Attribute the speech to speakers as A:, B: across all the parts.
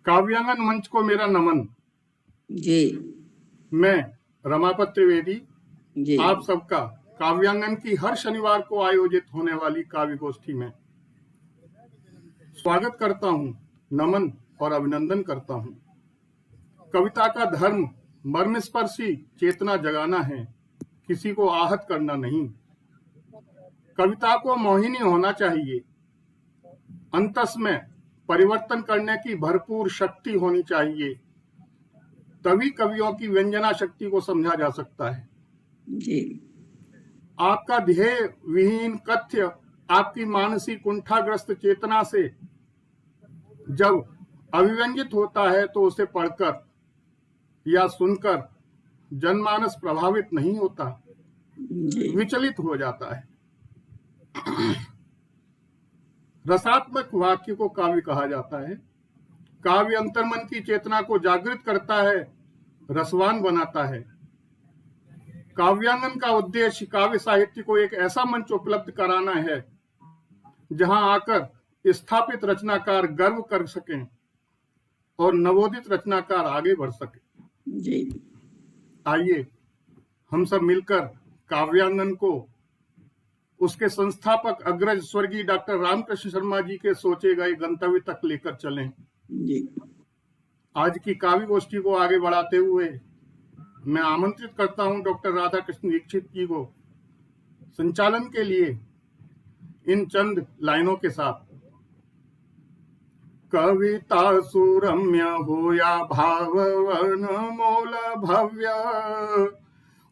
A: काव्यांगन मंच को मेरा नमन।
B: जी
A: मैं रमापत त्रिवेदी
B: जी
A: आप सबका काव्यांगन की हर शनिवार को आयोजित होने वाली काव्य गोष्ठी में स्वागत करता हूं, नमन और अभिनंदन करता हूं। कविता का धर्म मर्मस्पर्शी चेतना जगाना है, किसी को आहत करना नहीं। कविता को मोहिनी होना चाहिए, अंतस में परिवर्तन करने की भरपूर शक्ति होनी चाहिए, तभी कवियों की व्यंजना शक्ति को समझा जा सकता है।
B: जी
A: आपका ध्येय विहीन कथ्य आपकी मानसिक कुंठाग्रस्त चेतना से जब अभिव्यंजित होता है तो उसे पढ़कर या सुनकर जनमानस प्रभावित नहीं होता,
B: जी
A: विचलित हो जाता है। रसात्मक वाक्य को काव्य कहा जाता है। काव्य अंतर्मन की चेतना को जागृत करता है, रसवान बनाता है। काव्यांगन का उद्देश्य काव्य साहित्य को एक ऐसा मंच उपलब्ध कराना है जहां आकर स्थापित रचनाकार गर्व कर सकें और नवोदित रचनाकार आगे बढ़ सके।
B: जी
A: आइए हम सब मिलकर काव्यांगन को उसके संस्थापक अग्रज स्वर्गीय डॉक्टर रामकृष्ण शर्मा जी के सोचे गए गंतव्य तक लेकर चलें।
B: जी
A: आज की काव्य गोष्ठी को आगे बढ़ाते हुए मैं आमंत्रित करता हूं डॉक्टर राधाकृष्ण दीक्षित जी को संचालन के लिए इन चंद लाइनों के साथ। कविता सुरम्य हो या भावन मोल भव्य,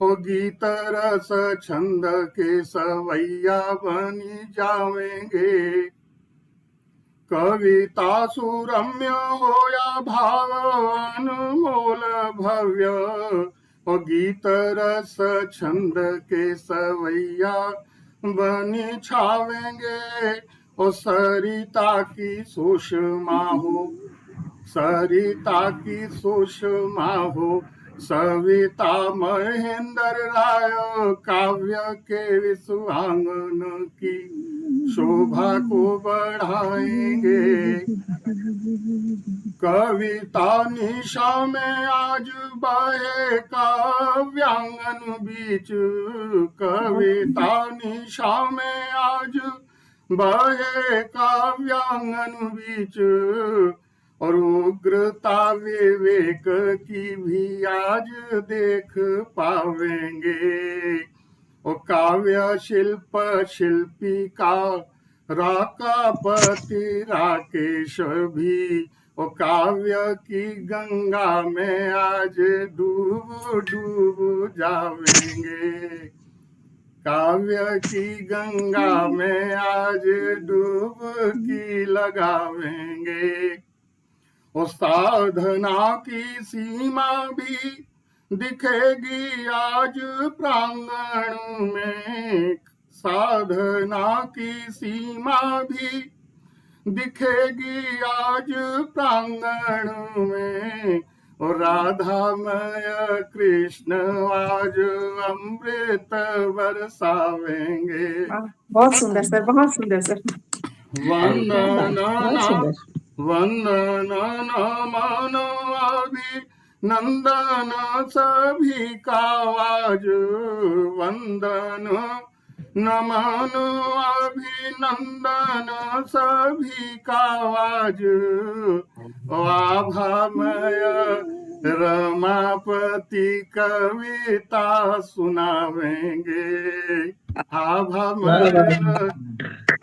A: ओ गीत रस छंद के सवैया बनी जावेंगे। कविता सुरम्य हो या भावन मोल भव्य, ओ गीत रस छंद के सवैया बनी छावेंगे। ओ सरिता की सुषमा हो, सरिता की सुषमा हो, सविता महेंद्र राय काव्य के विश्वांगन की शोभा को बढ़ाएंगे। कविता निशा में आज बहे काव्यांगन बीच, कविता निशा में आज बहे काव्यांगन बीच, और उग्रता विवेक की भी आज देख पावेंगे। और काव्य शिल्प शिल्पी का राकापति राकेश भी, और काव्य की गंगा में आज डूब डूब जावेंगे। काव्य की गंगा में आज डुबकी लगावेंगे। और साधना की सीमा भी दिखेगी आज प्रांगण में, साधना की सीमा भी दिखेगी आज प्रांगण में। और राधामय कृष्ण आज अमृत बरसावेंगे।
C: बहुत सुंदर सर, बहुत सुंदर सर।
A: वंदन वंदन नमन अभिनंदन सभी का आज, वंदन नमन अभिनंदन सभी का आज। आभामय रमापति कविता सुनावेंगे। आभामय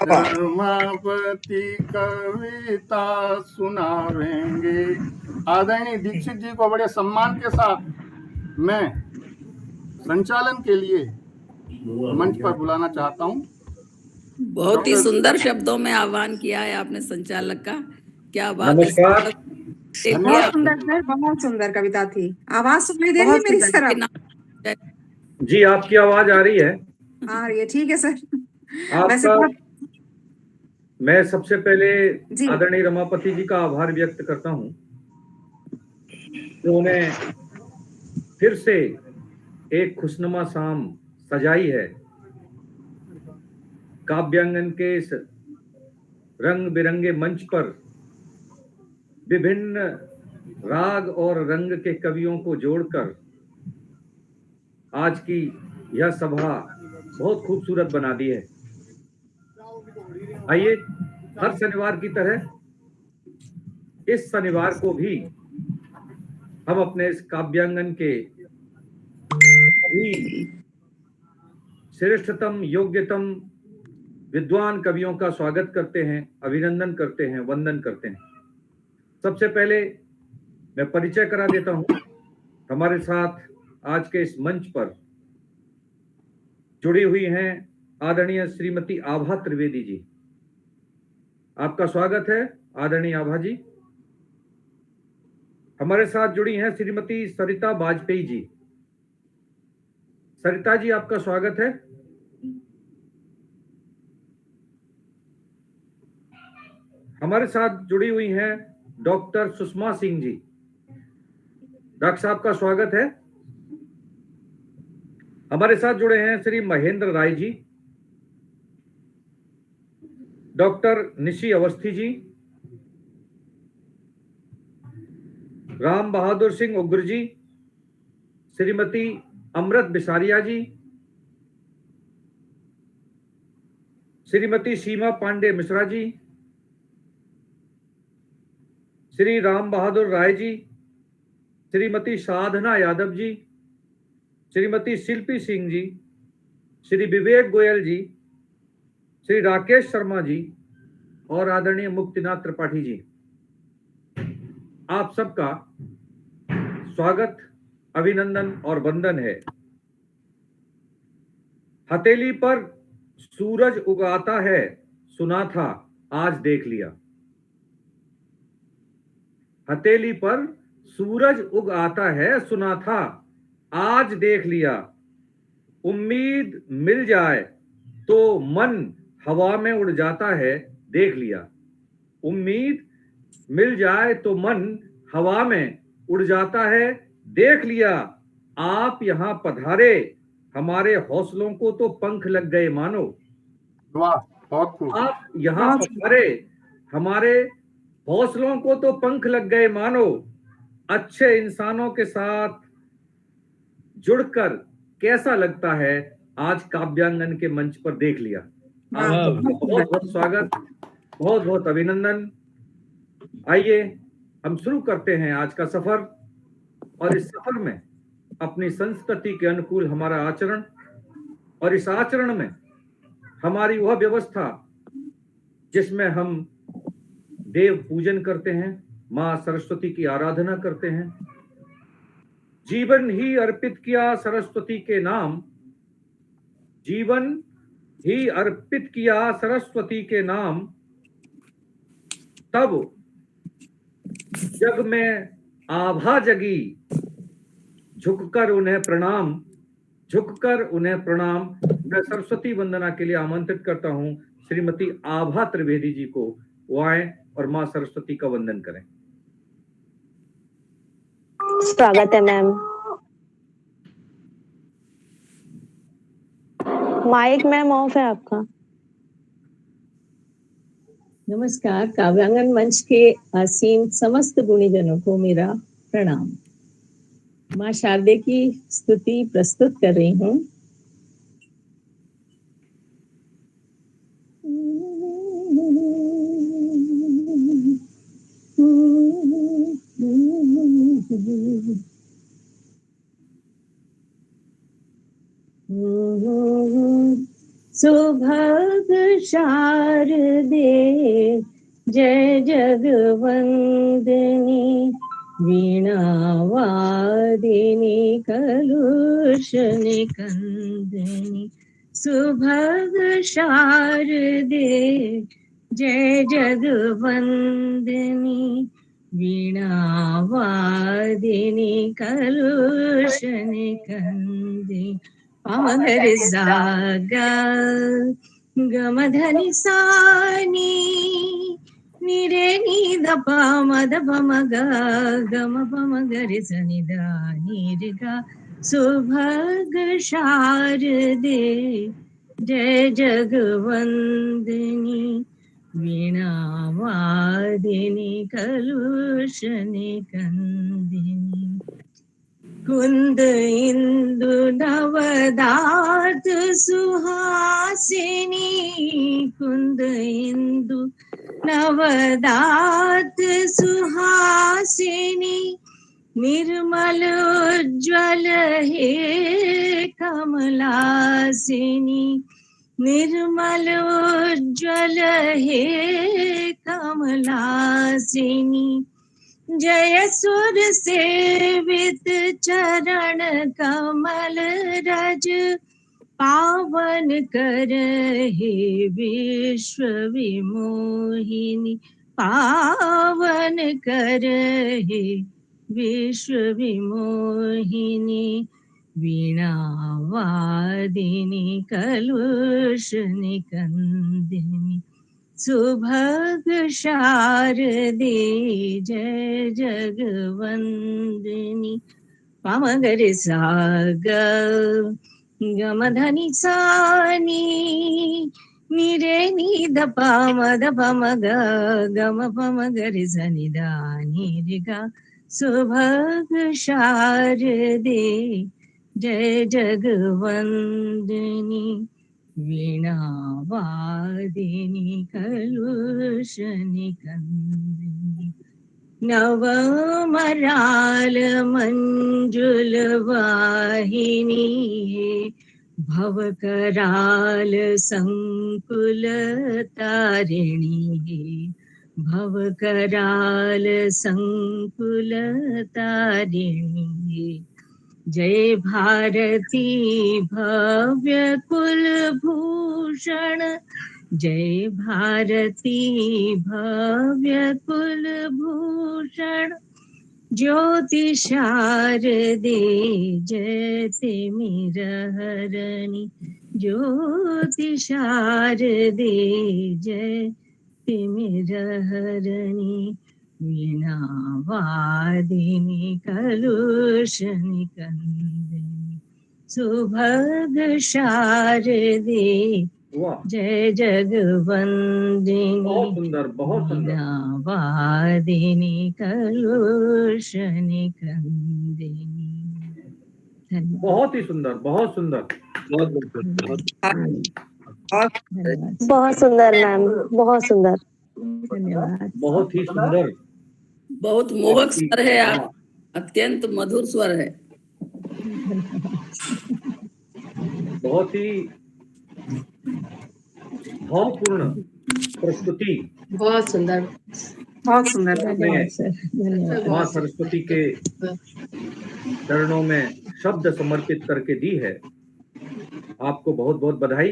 A: रमापति कविता सुनावेंगे। आदरणीय दीक्षित जी को बड़े सम्मान के साथ मैं संचालन के लिए मंच पर बुलाना चाहता हूं।
B: बहुत ही सुंदर शब्दों में आह्वान किया है आपने संचालक का। क्या बात है।
D: नमस्कार।
C: बहुत सुंदर सर, बहुत सुंदर कविता थी। आवाज सुनाई दे रही है मेरी सर? आप
D: जी आपकी आवाज आ रही है।
C: आ रही है, ठीक है सर।
D: आपका मैं सबसे पहले
C: जी
D: आदरणीय रमापति जी का आभार व्यक्त करता हूं, उन्होंने फिर से एक खुशनुमा शाम सजाई है। काव्यांगन के इस रंग बिरंगे मंच पर विभिन्न राग और रंग के कवियों को जोड़कर आज की यह सभा बहुत खूबसूरत बना दी है। आइए हर शनिवार की तरह इस शनिवार को भी हम अपने इस काव्यांगन के श्रेष्ठतम योग्यतम विद्वान कवियों का स्वागत करते हैं, अभिनंदन करते हैं, वंदन करते हैं। सबसे पहले मैं परिचय करा देता हूं। हमारे साथ आज के इस मंच पर जुड़ी हुई हैं आदरणीय श्रीमती आभा त्रिवेदी जी। आपका स्वागत है आदरणीय आभा जी। हमारे साथ जुड़ी हैं श्रीमती सरिता वाजपेयी जी। सरिता जी, आपका स्वागत है। हमारे साथ जुड़ी हुई हैं डॉक्टर सुषमा सिंह जी। डॉक्टर साहब का स्वागत है। हमारे साथ जुड़े हैं श्री महेंद्र राय जी, डॉक्टर निशी अवस्थी जी, राम बहादुर सिंह उग्र जी, श्रीमती अमृत बिसारिया जी, श्रीमती सीमा पांडे मिश्रा जी, श्री राम बहादुर राय जी, श्रीमती साधना यादव जी, श्रीमती शिल्पी सिंह जी, श्री विवेक गोयल जी, श्री राकेश शर्मा जी और आदरणीय मुक्तिनाथ त्रिपाठी जी। आप सबका स्वागत, अभिनंदन और वंदन है। हथेली पर सूरज उगाता है, सुना था आज देख लिया। हथेली पर सूरज उग आता है, सुना था आज देख लिया। उम्मीद मिल जाए तो मन हवा में उड़ जाता है, देख लिया। उम्मीद मिल जाए तो मन हवा में उड़ जाता है, देख लिया। आप यहाँ पधारे, हमारे हौसलों को तो पंख लग गए मानो।
A: वाह, बहुत खूब।
D: आप यहाँ पधारे, हमारे हौसलों को तो पंख लग गए मानो। अच्छे इंसानों के साथ जुड़कर कैसा लगता है, आज काव्यांगन के मंच पर देख लिया। आपका बहुत बहुत स्वागत, बहुत बहुत अभिनंदन। आइए हम शुरू करते हैं आज का सफर, और इस सफर में अपनी संस्कृति के अनुकूल हमारा आचरण, और इस आचरण में हमारी वह व्यवस्था जिसमें हम देव पूजन करते हैं, मां सरस्वती की आराधना करते हैं। जीवन ही अर्पित किया सरस्वती के नाम, जीवन ही अर्पित किया सरस्वती के नाम। तब जग में आभा जगी, झुककर उन्हें प्रणाम, झुककर उन्हें प्रणाम। मैं सरस्वती वंदना के लिए आमंत्रित करता हूं श्रीमती आभा त्रिवेदी जी को। वो आए और मां सरस्वती का वंदन करें।
E: स्वागत है मैम। माइक मैम ऑफ है आपका।
F: नमस्कार। काव्यांगन मंच के आसीन समस्त गुणीजनों को मेरा प्रणाम। माँ शारदे की स्तुति प्रस्तुत कर रही हूँ। सुभग शारदे जय जगवंदनी, वीणावादिनी कलुष निकंदनी। सुभग शारदे जय जगवंदनी, वीणावादिनी कलुष निकंदनी। पामगरि सागा गमधनि सानी, निरे नीद पामद पमग गम पमगरि सनिदा नीरगा। सुभग शारदे जय जगवंदनी, वीणावादिनी कलुषनिकन्दिनी कुन्द इन्दु नवदात सुहासिनी कुन्द इन्दु नवदात सुहासिनी निर्मल उज्ज्वल हे कमलासिनी निर्मल उज्ज्वल हे कमलासिनी जय सुर सेवित चरण कमल रज पावन कर हे विश्व विमोहिनी पावन कर हे विश्व विमोहिनी वीणावादिनी कलुषनिकन्दिनी सुभग शारदे जय जगवंदिनी पामगरे साग गमधनि सानी निरे निद पामद पमग गम पमगरे सनिदानी रिगा सुभग शारदे जय जगवंदिनी वीणावादिनी कलुषनिकन्दिनी नवमराल मंजुल वाहिनी भवकराल संकुल तारिणी भवकराल संकुल तारिणी जय भारती भव्य कुलभूषण जय भारती भव्य कुलभूषण ज्योति शारदे जयते मिरहरणी ज्योति शारदे जयते मिरहरणी वीणावादिनी कलुषनिकन्दिनी सुभग शारदे
D: वाह,
F: जय जगवंदिनी
D: बहुत सुंदर, बहुत सुंदर।
F: वीणावादिनी कलुषनिकन्दिनी धन्यवाद
D: बहुत ही सुंदर, बहुत सुंदर।
F: धन्यवाद
E: बहुत सुंदर मैम, बहुत सुंदर।
F: धन्यवाद
D: बहुत ही सुंदर।
B: बहुत मोहक स्वर है आप, अत्यंत मधुर स्वर है।
D: बहुत ही भावपूर्ण प्रस्तुति।
C: बहुत सुंदर, बहुत सुंदर।
F: धन्यवाद सर, धन्यवाद।
D: माँ सरस्वती के चरणों में शब्द समर्पित करके दी है। आपको बहुत बहुत बधाई।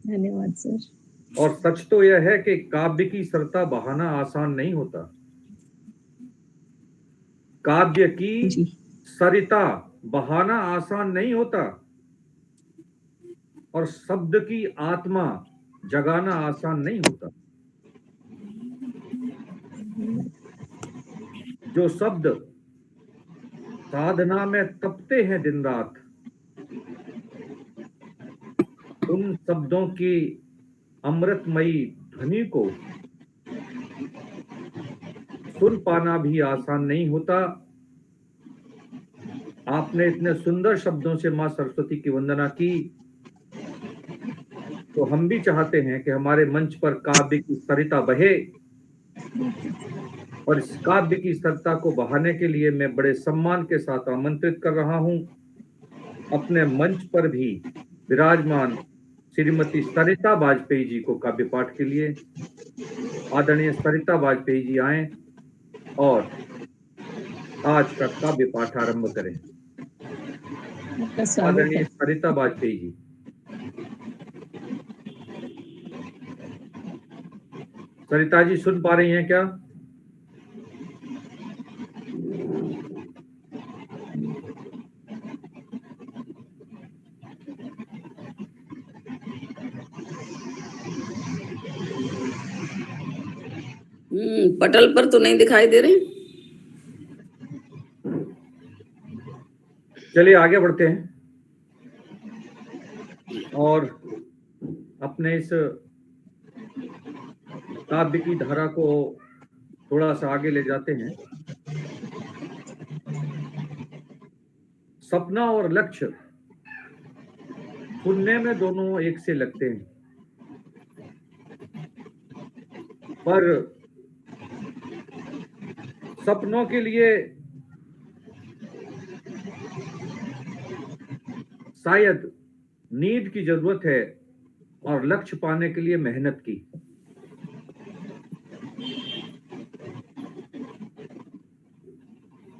F: धन्यवाद सर।
D: और सच तो यह है कि काव्य की सरता बहाना आसान नहीं होता। काव्य की
F: जी
D: सरिता बहाना आसान नहीं होता और शब्द की आत्मा जगाना आसान नहीं होता। जो शब्द साधना में तपते हैं दिन रात, उन शब्दों की अमृतमयी ध्वनि को सुन पाना भी आसान नहीं होता। आपने इतने सुंदर शब्दों से मां सरस्वती की वंदना की, तो हम भी चाहते हैं कि हमारे मंच पर काव्य की सरिता बहे। और इस काव्य की सरिता को बहाने के लिए मैं बड़े सम्मान के साथ आमंत्रित कर रहा हूं अपने मंच पर भी विराजमान श्रीमती सरिता वाजपेयी जी को काव्य पाठ के लिए। आदरणीय सरिता वाजपेयी जी आए और आज का काव्य पाठ आरंभ करें।
F: आपका स्वागत
D: आदरणीय
F: है।
D: सरिता वाजपेयी जी। सरिता जी सुन पा रही हैं क्या?
B: पटल पर तो नहीं दिखाई दे रही।
D: चलिए आगे बढ़ते हैं और अपने इस काव्य की धारा को थोड़ा सा आगे ले जाते हैं। सपना और लक्ष्य सुनने में दोनों एक से लगते हैं, पर सपनों के लिए शायद नींद की जरूरत है और लक्ष्य पाने के लिए मेहनत की।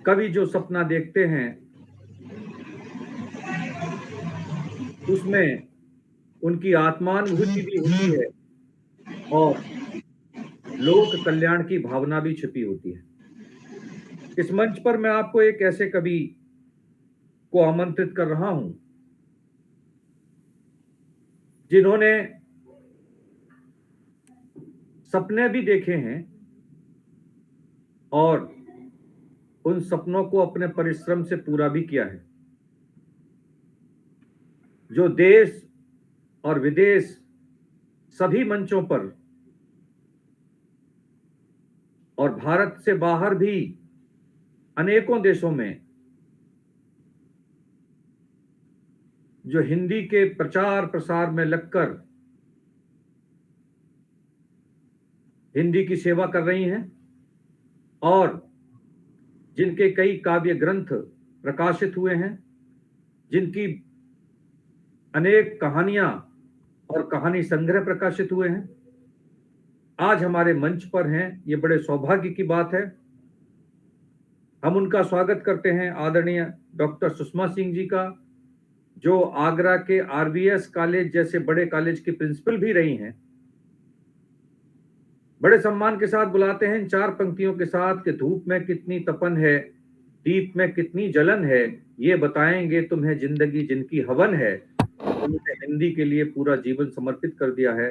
D: कवि जो सपना देखते हैं उसमें उनकी आत्मानुभूति भी होती है और लोक कल्याण की भावना भी छिपी होती है। इस मंच पर मैं आपको एक ऐसे कवि को आमंत्रित कर रहा हूं जिन्होंने सपने भी देखे हैं और उन सपनों को अपने परिश्रम से पूरा भी किया है, जो देश और विदेश सभी मंचों पर और भारत से बाहर भी अनेकों देशों में जो हिंदी के प्रचार प्रसार में लगकर हिंदी की सेवा कर रही हैं और जिनके कई काव्य ग्रंथ प्रकाशित हुए हैं, जिनकी अनेक कहानियां और कहानी संग्रह प्रकाशित हुए हैं, आज हमारे मंच पर हैं। ये बड़े सौभाग्य की बात है। हम उनका स्वागत करते हैं आदरणीय डॉक्टर सुषमा सिंह जी का, जो आगरा के आरबीएस कॉलेज जैसे बड़े कॉलेज की प्रिंसिपल भी रही हैं। बड़े सम्मान के साथ बुलाते हैं इन 4 पंक्तियों के साथ कि धूप में कितनी तपन है, दीप में कितनी जलन है, ये बताएंगे तुम्हें जिंदगी जिनकी हवन है। उन्होंने हिंदी के लिए पूरा जीवन समर्पित कर दिया है।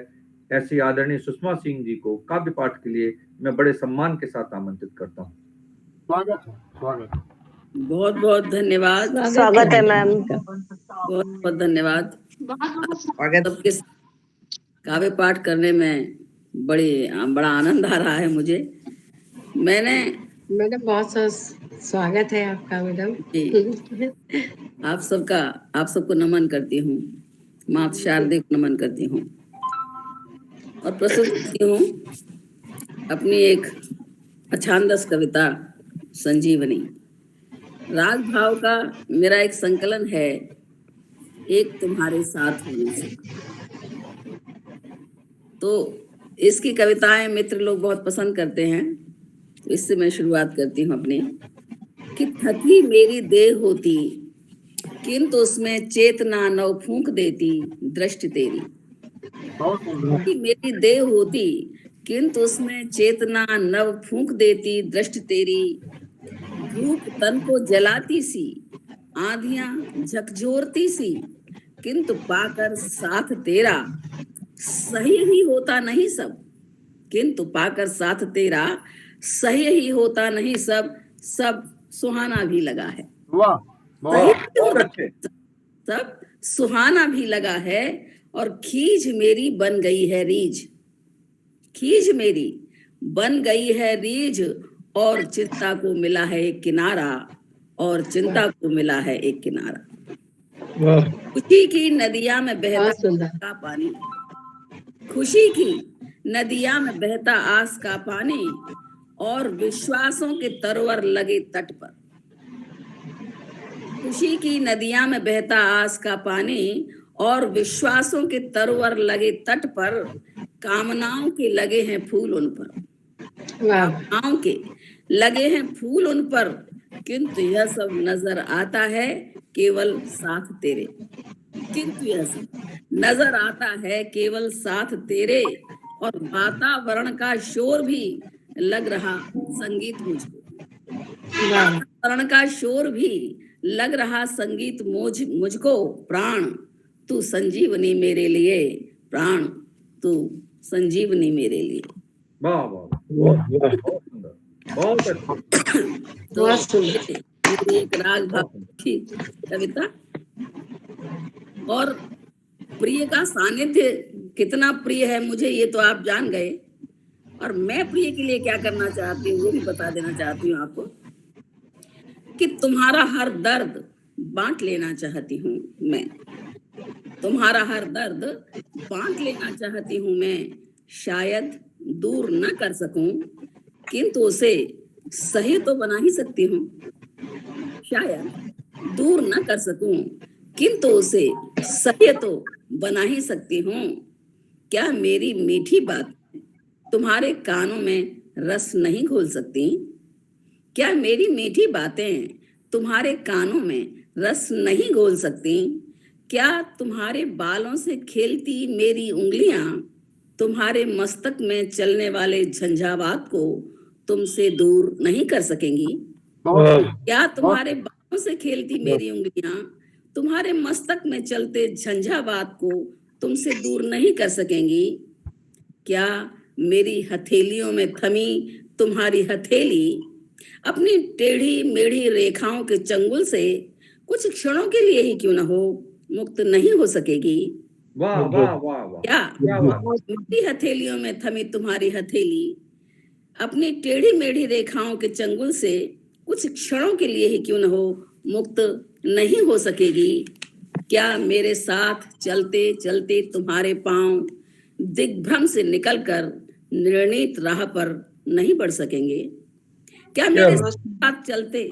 D: ऐसी आदरणीय सुषमा सिंह जी को काव्य पाठ के लिए मैं बड़े सम्मान के साथ आमंत्रित करता हूँ।
A: स्वागत है, स्वागत।
B: बहुत बहुत धन्यवाद।
E: स्वागत है मैम।
B: बहुत बहुत धन्यवाद। सबके काव्य पाठ करने में बड़ा आनंद आ रहा है मुझे।
G: मैडम बहुत सा स्वागत है आपका मैडम।
B: आप सबको नमन करती हूँ, माता शारदे को नमन करती हूँ और प्रस्तुत करती हूँ अपनी एक अछांदस कविता संजीवनी। राग भाव का मेरा एक संकलन है, एक तुम्हारे साथ होने से। तो इसकी कविताएं मित्र लोग बहुत पसंद करते हैं, तो इससे मैं शुरुआत करती हूँ अपनी। कि थकी मेरी देह होती किंतु उसमें चेतना नव फूंक देती दृष्टि तेरी। थकी मेरी देह होती किंतु उसमें चेतना नव फूंक देती दृष्टि तेरी। धूप तन को जलाती सी, आंधियां झकझोरती सी, किंतु पाकर साथ तेरा सही ही होता नहीं सब। किंतु पाकर साथ तेरा सही ही होता नहीं सब। सब सुहाना भी लगा है।
A: वाह,
D: बहुत अच्छे।
B: सब सुहाना भी लगा है और खींच मेरी बन गई है रीझ। खींच मेरी बन गई है रीझ और चिंता को मिला है एक किनारा। और चिंता को मिला है एक किनारा। खुशी की नदियां में बहता का पानी। खुशी की नदियां में बहता आस का पानी और विश्वासों के तरवर लगे तट पर। खुशी की नदियां में बहता आस का पानी और विश्वासों के तरवर लगे तट पर। कामनाओं के लगे हैं फूल उन पर। कामनाओं के लगे हैं फूल उन पर, किंतु यह सब नजर आता है केवल साथ तेरे। किंतु यह सब नजर आता है केवल साथ तेरे। और वातावरण का शोर भी लग रहा संगीत मुझको। वातावरण का शोर भी लग रहा संगीत मुझको। प्राण तू संजीवनी मेरे लिए, प्राण तू संजीवनी मेरे लिए।
D: वाह वाह, बहुत सुंदर, बहुत
B: तो ये एक राग भाव की कविता। और प्रिय का सानिध्य कितना प्रिय है मुझे, ये तो आप जान गए। और मैं प्रिय के लिए क्या करना चाहती हूँ वो भी बता देना चाहती हूँ आपको, कि तुम्हारा हर दर्द बांट लेना चाहती हूँ मैं। तुम्हारा हर दर्द बांट लेना चाहती हूँ मैं। शायद दूर न कर सकूं, किंतु उसे सही तो बना ही सकती हूँ। शायद दूर न कर सकूं, किंतु उसे सही तो बना ही सकती हूँ। क्या मेरी मीठी बात तुम्हारे कानों में रस नहीं घोल सकती? क्या मेरी मीठी बातें तुम्हारे कानों में रस नहीं घोल सकती? क्या तुम्हारे बालों से खेलती मेरी उंगलियां तुम्हारे मस्तक में चलने वाले झंझावात को तुमसे दूर नहीं कर सकेंगी? क्या तुम्हारे बालों से खेलती मेरी उंगलियां तुम्हारे मस्तक में चलते झंझावात को तुमसे दूर नहीं कर सकेंगी? क्या मेरी हथेलियों में थमी तुम्हारी हथेली अपनी टेढ़ी मेढ़ी रेखाओं के चंगुल से कुछ क्षणों के लिए ही क्यों न हो मुक्त नहीं हो सकेगी?
D: वाह वाह वाह वाह,
B: क्या
D: क्या बात।
B: मेरी हथेलियों में थमी तुम्हारी हथेली अपनी टेढ़ी मेढ़ी रेखाओं के चंगुल से कुछ क्षणों के लिए ही क्यों न हो मुक्त नहीं हो सकेगी? क्या मेरे साथ चलते चलते तुम्हारे पांव दिग्भ्रम से निकलकर निर्णीत राह पर नहीं बढ़ सकेंगे? क्या मेरे साथ चलते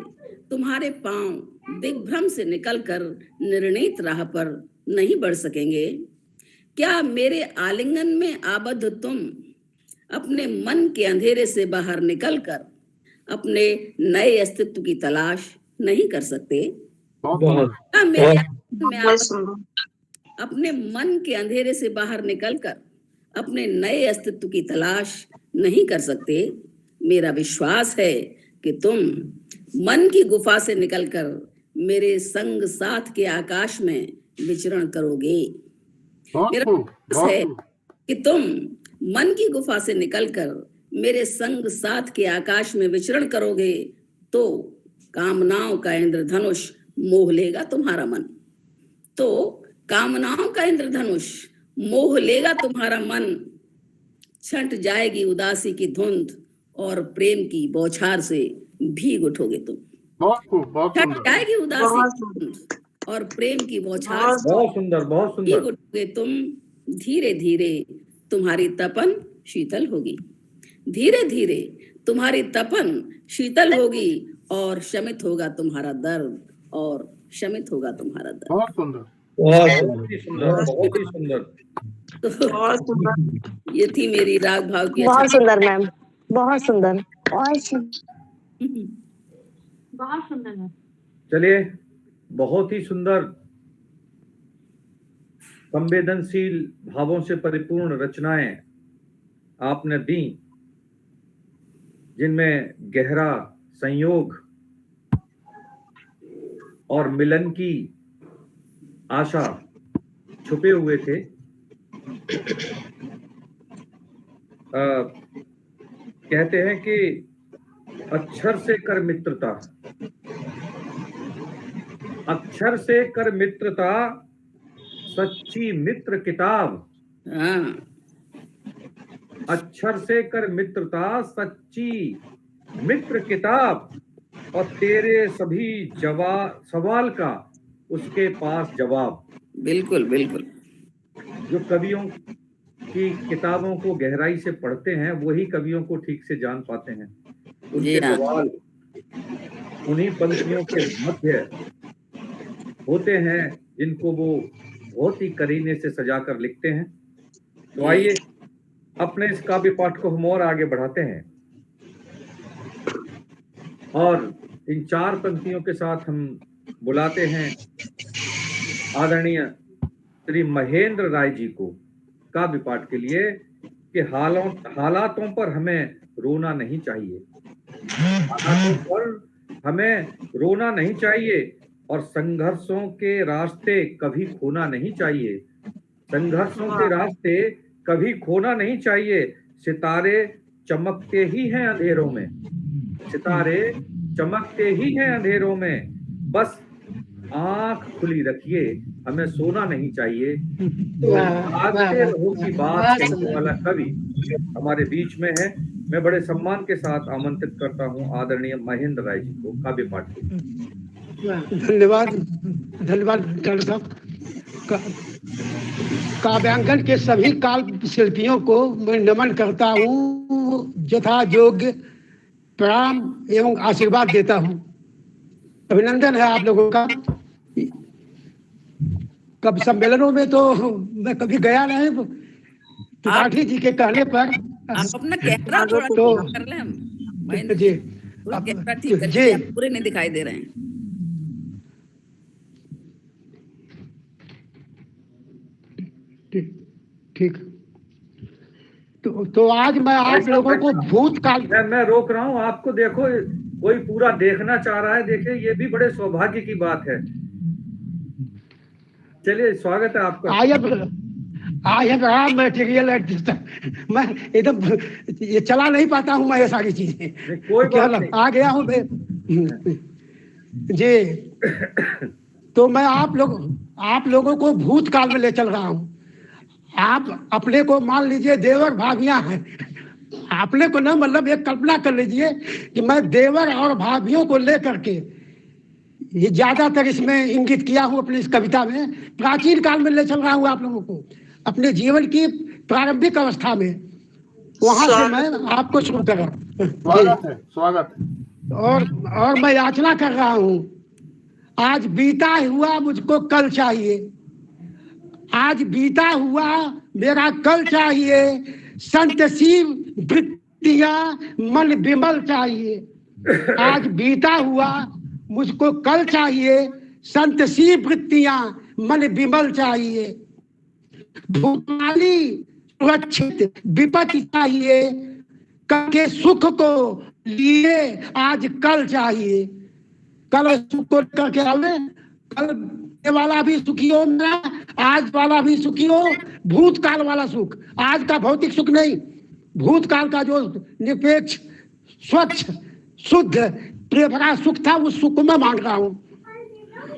B: तुम्हारे पांव दिग्भ्रम से निकलकर निर्णीत राह पर नहीं बढ़ सकेंगे? क्या मेरे आलिंगन में आबद्ध तुम अपने मन के अंधेरे से बाहर निकलकर अपने नए अस्तित्व की तलाश नहीं कर सकते? क्या मेरे आलिंगन में आबद्ध अपने मन के अंधेरे से बाहर निकलकर अपने नए अस्तित्व की तलाश नहीं कर सकते? मेरा विश्वास है कि तुम मन की गुफा से निकलकर मेरे संग साथ के आकाश में विचरण करोगे। मेरा विश्वास है कि तुम मन की गुफा से निकलकर मेरे संग साथ के आकाश में विचरण करोगे, तो कामनाओं का इंद्रधनुष मोह लेगा तुम्हारा मन। तो कामनाओं का इंद्रधनुष मोह लेगा तुम्हारा मन। छंट जाएगी उदासी की धुंध और प्रेम की बौछार से भीग उठोगे तुम। छंट जाएगी उदासी की धुंध और प्रेम की बौछार से
D: बहुत सुंदर, बहुत
B: भीग
D: सुंदर।
B: उठोगे तुम। धीरे धीरे तुम्हारी तपन शीतल होगी। धीरे धीरे तुम्हारी तपन शीतल होगी और शमित होगा तुम्हारा दर्द, और शमित होगा तुम्हारा दर्द।
A: बहुत सुंदर,
D: बहुत ही सुंदर, बहुत ही सुंदर।
B: तो ये थी मेरी राग भाव की
E: बहुत
B: अच्छा।
E: सुंदर मैम, बहुत सुंदर, बहुत सुंदर मैम।
D: चलिए, बहुत ही सुंदर संवेदनशील भावों से परिपूर्ण रचनाएं आपने दी, जिनमें गहरा संयोग और मिलन की आशा छुपे हुए थे। कहते हैं कि अक्षर से कर मित्रता, अक्षर से कर मित्रता, सच्ची मित्र किताब।
B: हाँ,
D: अक्षर से कर मित्रता, सच्ची मित्र किताब, और तेरे सभी सवाल का उसके पास जवाब।
B: बिल्कुल बिल्कुल।
D: जो कवियों की किताबों को गहराई से पढ़ते हैं वही कवियों को ठीक से जान पाते हैं। उनके सवाल उन्हीं पंक्तियों के मध्य होते हैं जिनको वो बहुत ही करीने से सजाकर लिखते हैं। तो आइए अपने इस काव्य पाठ को हम और आगे बढ़ाते हैं, और इन 4 पंक्तियों के साथ हम बुलाते हैं आदरणीय श्री महेंद्र राय जी को काव्य पाठ के लिए, कि हालातों पर हमें रोना नहीं चाहिए, हालातों पर हमें रोना नहीं चाहिए, और संघर्षों के रास्ते कभी खोना नहीं चाहिए, संघर्षों के रास्ते कभी खोना नहीं चाहिए। सितारे चमकते ही हैं अंधेरों में, सितारे चमकते ही हैं अंधेरों में, बस आंख खुली रखिए हमें सोना नहीं चाहिए।
G: वाह वाह
D: आते
G: वाह
D: रहो की बात
G: बहुत
D: कहने
G: सुंदर।
D: वाला कवि हमारे बीच में है। मैं बड़े सम्मान के साथ आमंत्रित करता हूँ आदरणीय महेंद्र राय जी को काव्य पाठ के लिए।
G: वाह
H: धन्यवाद, धन्यवाद डॉक्टर साहब। काव्यांकन के सभी काल शिल्पियों को मैं नमन करता हूँ, यथा योग्य प्रणाम एवं आशीर्वाद देता हूँ। अभिनंदन है आप लोगों का। कब सम्मेलनों में तो मैं कभी गया नहीं, त्रिपाठी जी के कहने पर
B: आप अपना कैमरा थोड़ा
H: तो
B: ठीक कर लें हम महेंद्र
H: जी
B: थोड़ा कैमरा ठीक कर
H: जी
B: लीजिए, आप पूरे नहीं दिखाई दे रहे हैं।
H: ठीक। तो आज मैं आप लोगों को भूतकाल
D: मैं रोक रहा हूँ आपको। देखो कोई पूरा देखना चाह रहा है, देखिए ये भी बड़े सौभाग्य की बात है। चलिए स्वागत है आपका।
H: I have raw material at this time. मैं एकदम ये चला नहीं पाता हूँ, मैं ये सारी चीजें
D: कोई बात नहीं।
H: आ गया हूँ जी। तो मैं आप लोगों को भूतकाल में ले चल रहा हूँ। आप अपने को मान लीजिए देवर भाभियां हैं। अपने को ना, मतलब एक कल्पना कर लीजिए कि मैं देवर और भाभियों को लेकर के, ये ज्यादातर इसमें इंगित किया हूँ अपनी इस कविता में, प्राचीन काल में ले चल रहा हूँ आप लोगों को, अपने जीवन की प्रारंभिक अवस्था में। वहां से मैं आपको शुरू कर रहा हूँ।
A: स्वागत है।
H: और मैं याचना कर रहा हूँ, आज बीता हुआ मुझको कल चाहिए, आज बीता हुआ मेरा कल चाहिए, संत सी वृत्तियां मन विमल चाहिए। आज बीता हुआ मुझको कल चाहिए, संत सी वृत्तियां मन विमल चाहिए। भूतकाली सुरक्षित विपत्ति चाहिए, कल के सुख को लिए आज कल चाहिए। कल सुख को करके आवे, कल वाला भी सुखी हो मेरा, आज वाला भी सुखी हो। भूतकाल वाला सुख, आज का भौतिक सुख नहीं, भूतकाल का जो निरपेक्ष स्वच्छ शुद्ध प्रिय भरा सुख था, उस सुख में मांग रहा हूँ।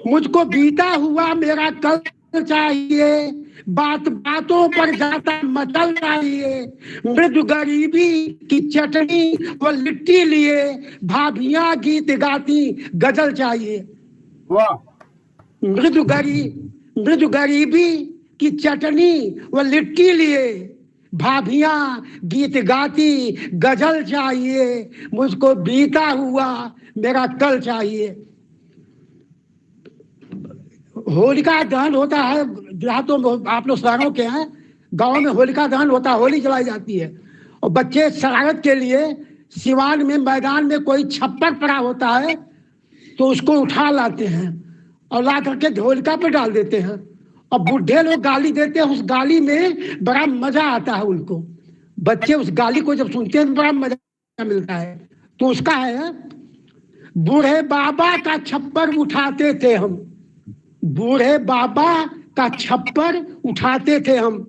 H: मुझको बीता हुआ मेरा कल चाहिए, बात बातों पर जाता मचल चाहिए। मृदु गरीबी की चटनी व लिट्टी लिए, भाभियां गीत गाती गजल चाहिए।
A: वाह।
H: मृदु गरीबी की चटनी व लिट्टी लिए, भाभियां गीत गाती गजल चाहिए। मुझको बीता हुआ मेरा कल चाहिए। होलिका दहन होता है, जहाँ तो आप लोग शहरों के हैं, गांव में होलिका दहन होता है, होली जलाई जाती है। और बच्चे शरारत के लिए सिवान में मैदान में कोई छप्पर पड़ा होता है तो उसको उठा लाते हैं और ला करके होलिका पे डाल देते हैं, और बूढ़े लोग गाली देते हैं। उस गाली में बड़ा मजा आता है उनको। बच्चे उस गाली को जब सुनते हैं बड़ा मजा मिलता है। तो उसका है, बूढ़े बाबा का छप्पर उठाते थे हम, बूढ़े बाबा का छप्पर उठाते थे हम,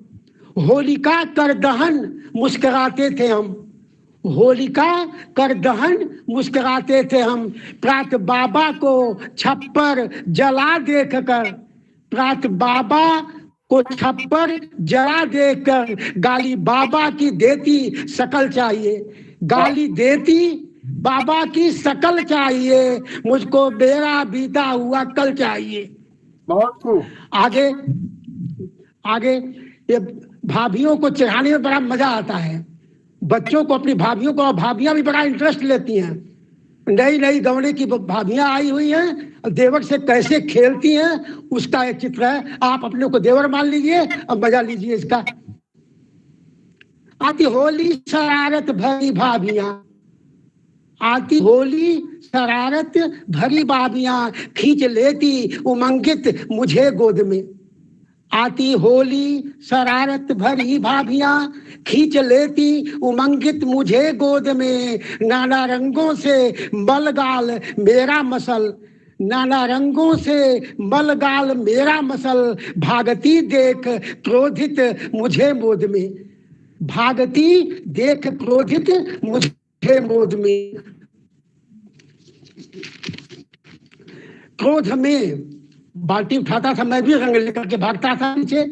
H: होलिका कर दहन मुस्कुराते थे हम, होलिका कर दहन मुस्कुराते थे हम। प्रात बाबा को छप्पर जला देख कर, प्रात बाबा को छप्पर जला देकर, गाली बाबा की देती शकल चाहिए, गाली देती बाबा की शकल चाहिए। मुझको मेरा बीता हुआ कल चाहिए।
A: बहुत खूब।
H: आगे ये भाभियों को चढ़ाने में बड़ा मजा आता है। बच्चों को अपनी भाभियों को, भाभियां भी बड़ा इंटरेस्ट लेती हैं। नई नई गवने की भाभियां आई हुई हैं, देवर से कैसे खेलती हैं उसका एक चित्र है। आप अपने को देवर मान लीजिए और मजा लीजिए इसका। आती होली शरारत भरी भाभियां, आती होली शरारत भरी भाभियां, खींच लेती उमंगित मुझे गोद में। आती होली शरारत भरी भाभियां, खींच लेती उमंगित मुझे गोद में। नाना रंगों से मलगाल मेरा मसल, नाना रंगों से मलगाल मेरा मसल, भागती देख क्रोधित मुझे मोद में, भागती देख क्रोधित मुझे मोद में। क्रोध में बाल्टी उठाता था, मैं भी रंग लेकर के भागता था पीछे।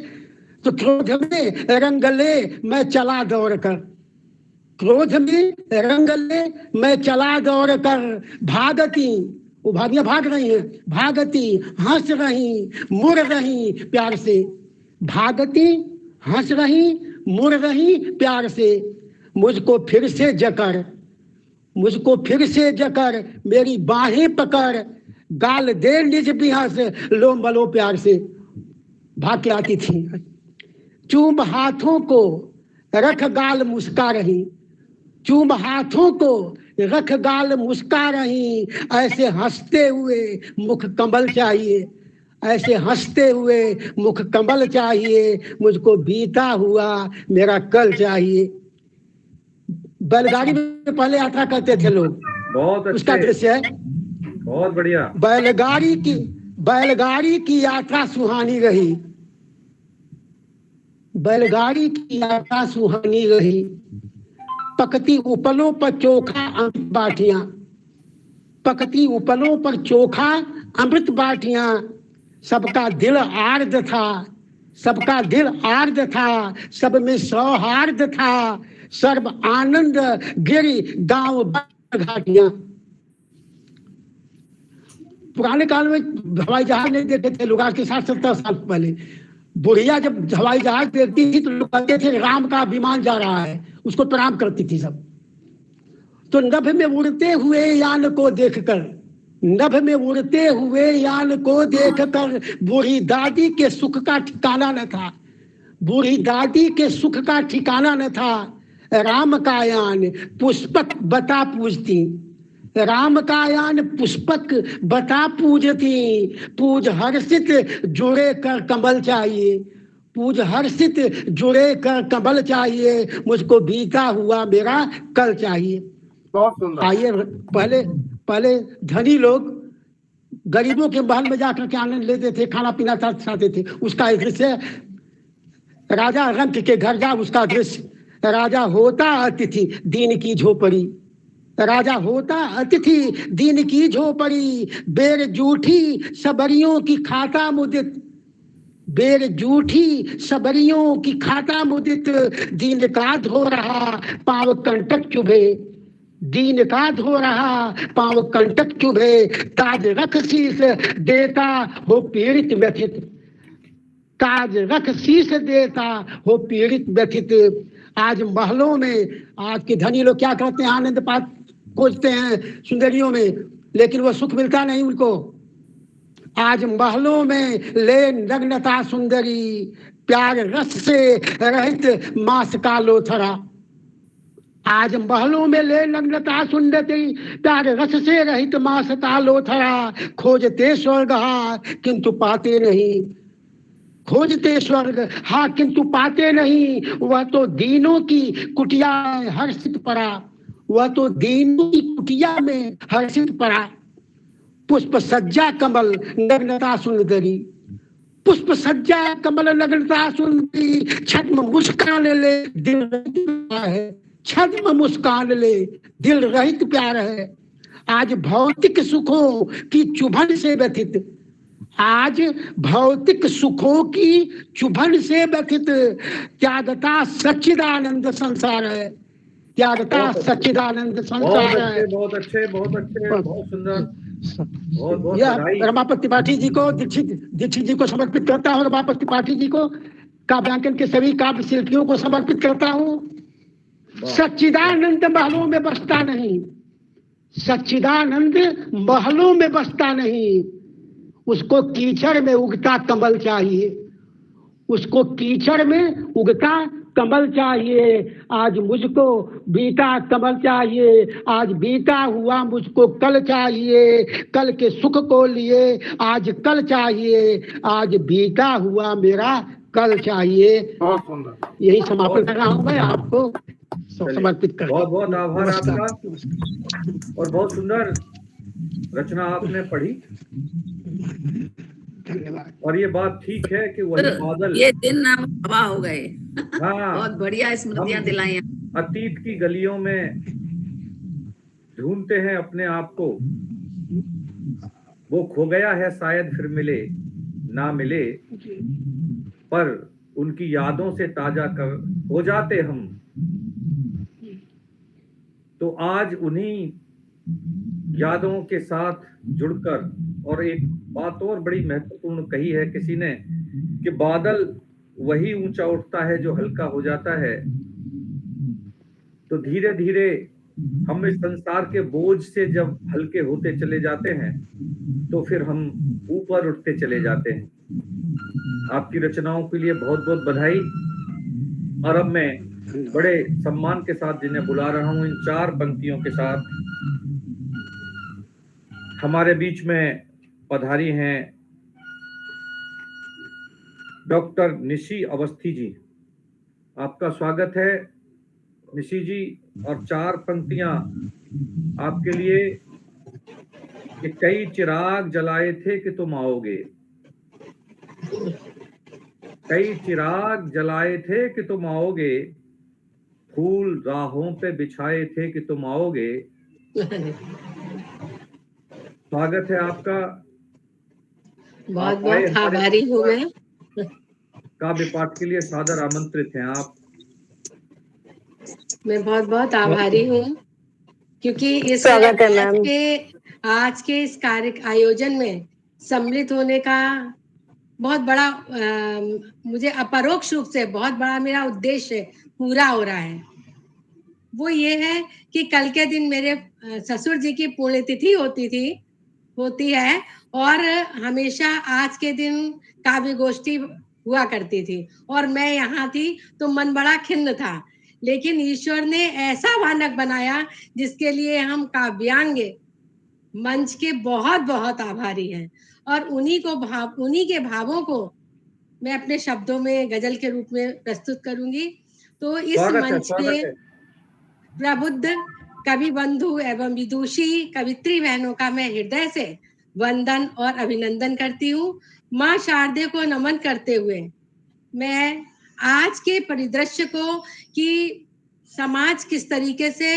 H: तो क्रोध में रंग ले मैं चला दौड़ कर, क्रोध में रंग ले मैं चला दौड़ कर, भागती वो भाभियां भाग रही हैं, भागती हंस रही मुड़ रही प्यार से, भागती हंस रही मुड़ रही प्यार से, मुझको फिर से जकर, मुझको फिर से जकर मेरी बाहें पकड़, गाल दे निज बिहस लो मलो प्यार से। भाग के आती थी, चूम हाथों को रख गाल मुस्का रही, चूम हाथों को रख गाल मुस्का रही, ऐसे हंसते हुए मुख कमल चाहिए, ऐसे हंसते हुए मुख कमल चाहिए, मुझको बीता हुआ मेरा कल चाहिए। बैलगाड़ी में पहले यात्रा करते थे लोग,
D: बहुत
H: उसका
D: अच्छे,
H: दृश्य है।
D: बहुत बढ़िया।
H: बैलगाड़ी की यात्रा सुहानी रही, बैलगाड़ी की यात्रा सुहानी रही, पकती उपलों पर चोखा अमृत बाटियां, पकती उपलों पर चोखा अमृत बाटियां, सबका दिल आर्द्र था, सबका दिल आर्द्र था, सब में सौहार्द था, सर्व आनंद गिरी गांव घाटियां। पुराने काल में हवाई जहाज नहीं देते थे लोग, आज के 60-70 साल पहले बुढ़िया जब हवाई जहाज देखती थी तो लोग कहते थे राम का विमान जा रहा है, उसको प्रणाम करती थी सब। तो नभ में उड़ते हुए यान को देखकर, नभ में उड़ते हुए यान को देखकर, बूढ़ी दादी के सुख का ठिकाना न था, बूढ़ी दादी के सुख का ठिकाना न था, राम का यान पुष्पक बता पूजती, राम का यान पुष्पक बता पूजती, पूज हर्षित जुड़े कर कमल चाहिए, पूज हर्षित जुड़े कर कमल चाहिए, मुझको बीता हुआ मेरा कल चाहिए।
A: बहुत सुंदर।
H: आइए, पहले पहले धनी लोग गरीबों के महल में जाकर के आनंद लेते थे, खाना पीना खाते थे, उसका एक दृश्य। राजा रंक के घर जा, उसका दृश्य। राजा होता अतिथि दीन की झोपड़ी, राजा होता अतिथि दीन की झोपड़ी, बेर जूठी सबरियों की खाता मुदित, बेर जूठी सबरियों की खाता मुदित, दीन का धो रहा पाँव कंटक चुभे, दीन का धो रहा पाँव कंटक चुभे, ताज रख शीस देता हो पीड़ित व्यथित, ताज रख शीस देता हो पीड़ित व्यथित। आज महलों में आज के धनी लोग क्या करते हैं, आनंद पात खोजते हैं सुंदरियों में, लेकिन वो सुख मिलता नहीं उनको। आज महलों में ले नग्नता सुंदरी, प्यार रस से रहित मांस का लोथरा, आज महलों में ले नग्नता सुंदरी, प्यार रस से रहित मांस का लोथरा, खोजते स्वर्ग हा किंतु पाते नहीं, खोजते स्वर्ग हाँ किंतु पाते नहीं, वह तो दीनों की कुटिया में हर्षित पड़ा, वह तो दीनों की कुटिया में हर्षित पड़ा, पुष्प सज्जा कमल नग्नता सुंदरी, पुष्प सज्जा कमल नग्नता सुंदरी, छद्म मुस्कान ले दिल रहित है, छद्म मुस्कान ले दिल रहित प्यार है। आज भौतिक सुखों की चुभन से व्यथित, आज भौतिक सुखों की चुभन से व्यथित, त्यागता सच्चिदानंद संसार है, त्यागता सच्चिदानंद संसार है।
D: बहुत अच्छे, बहुत अच्छे, बहुत सुंदर, बहुत बहुत
H: यह
D: बधाई।
H: रमापति त्रिपाठी जी को, दीक्षित जी को समर्पित करता हूँ, रमापति त्रिपाठी जी को, काव्यांकन के सभी काव्य शिल्पियों को समर्पित करता हूँ। सच्चिदानंद महलों में बसता नहीं, सच्चिदानंद महलों में बसता नहीं, उसको कीचड़ में उगता कमल चाहिए, उसको कीचड़ में उगता कमल चाहिए। आज मुझको बीता कमल चाहिए, आज बीता हुआ मुझको कल चाहिए, कल के सुख को लिए आज कल चाहिए, आज बीता हुआ मेरा कल चाहिए।
A: बहुत सुंदर।
H: यही समापन कर रहा हूँ मैं, आपको समर्पित कर।
D: बहुत बहुत आभार आपका, और बहुत सुंदर रचना आपने पढ़ी।
H: धन्यवाद।
D: और ये बात ठीक है कि वही बादल,
B: ये दिन नाम हवा हो गए।
D: हाँ,
B: बहुत बढ़िया स्मृतियां दिलाई हैं।
D: अतीत की गलियों में ढूंढते हैं अपने आप को, वो खो गया है शायद फिर मिले, ना मिले, पर उनकी यादों से ताजा कर हो जाते हम। तो आज उन्हीं यादों के साथ जुड़कर, और एक बात और बड़ी महत्वपूर्ण कही है किसी ने कि बादल वही ऊंचा उठता है जो हल्का हो जाता है। तो धीरे धीरे हम इस संसार के बोझ से जब हल्के होते चले जाते हैं तो फिर हम ऊपर उठते चले जाते हैं। आपकी रचनाओं के लिए बहुत बहुत बधाई। और अब मैं बड़े सम्मान के साथ जिन्हें बुला रहा हूं, इन 4 पंक्तियों के साथ हमारे बीच में पधारी हैं डॉक्टर निशी अवस्थी जी। आपका स्वागत है निशी जी। और 4 पंक्तियां आपके लिए कि कई चिराग जलाए थे कि तुम आओगे, कई चिराग जलाए थे कि तुम आओगे, फूल राहों पे बिछाए थे कि तुम आओगे। स्वागत है आपका।
G: बहुत बहुत आभारी हूँ मैं।
D: काव्य पाठ के लिए सादर आमंत्रित हैं आप।
G: मैं बहुत बहुत आभारी हूँ क्योंकि इस
E: स्वागत है मैम।
G: आज के इस कार्य आयोजन में सम्मिलित होने का बहुत बड़ा मुझे अपरोक्ष रूप से बहुत बड़ा मेरा उद्देश्य पूरा हो रहा है। वो ये है कि कल के दिन मेरे ससुर जी की पुण्यतिथि होती है और हमेशा आज के दिन काव्य गोष्ठी हुआ करती थी और मैं यहाँ थी तो मन बड़ा खिन्न था, लेकिन ईश्वर ने ऐसा वानक बनाया जिसके लिए हम काव्यांग मंच के बहुत बहुत आभारी हैं। और उन्हीं के भावों को मैं अपने शब्दों में गजल के रूप में प्रस्तुत करूंगी। तो इस मंच के प्रबुद्ध कवि बंधु एवं विदुषी कवित्री बहनों का मैं हृदय से वंदन और अभिनंदन करती हूँ। माँ शारदे को नमन करते हुए मैं आज के परिदृश्य को कि समाज किस तरीके से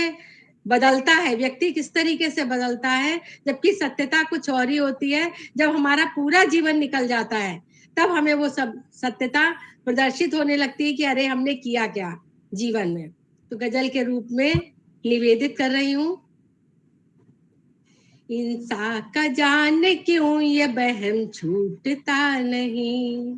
G: बदलता है, व्यक्ति किस तरीके से बदलता है, जबकि सत्यता कुछ और ही होती है। जब हमारा पूरा जीवन निकल जाता है तब हमें वो सब सत्यता प्रदर्शित होने लगती है कि अरे हमने किया क्या जीवन में। तो गजल के रूप में निवेदित कर रही हूँ। इंसान का जाने क्यों ये बहम छूटता नहीं,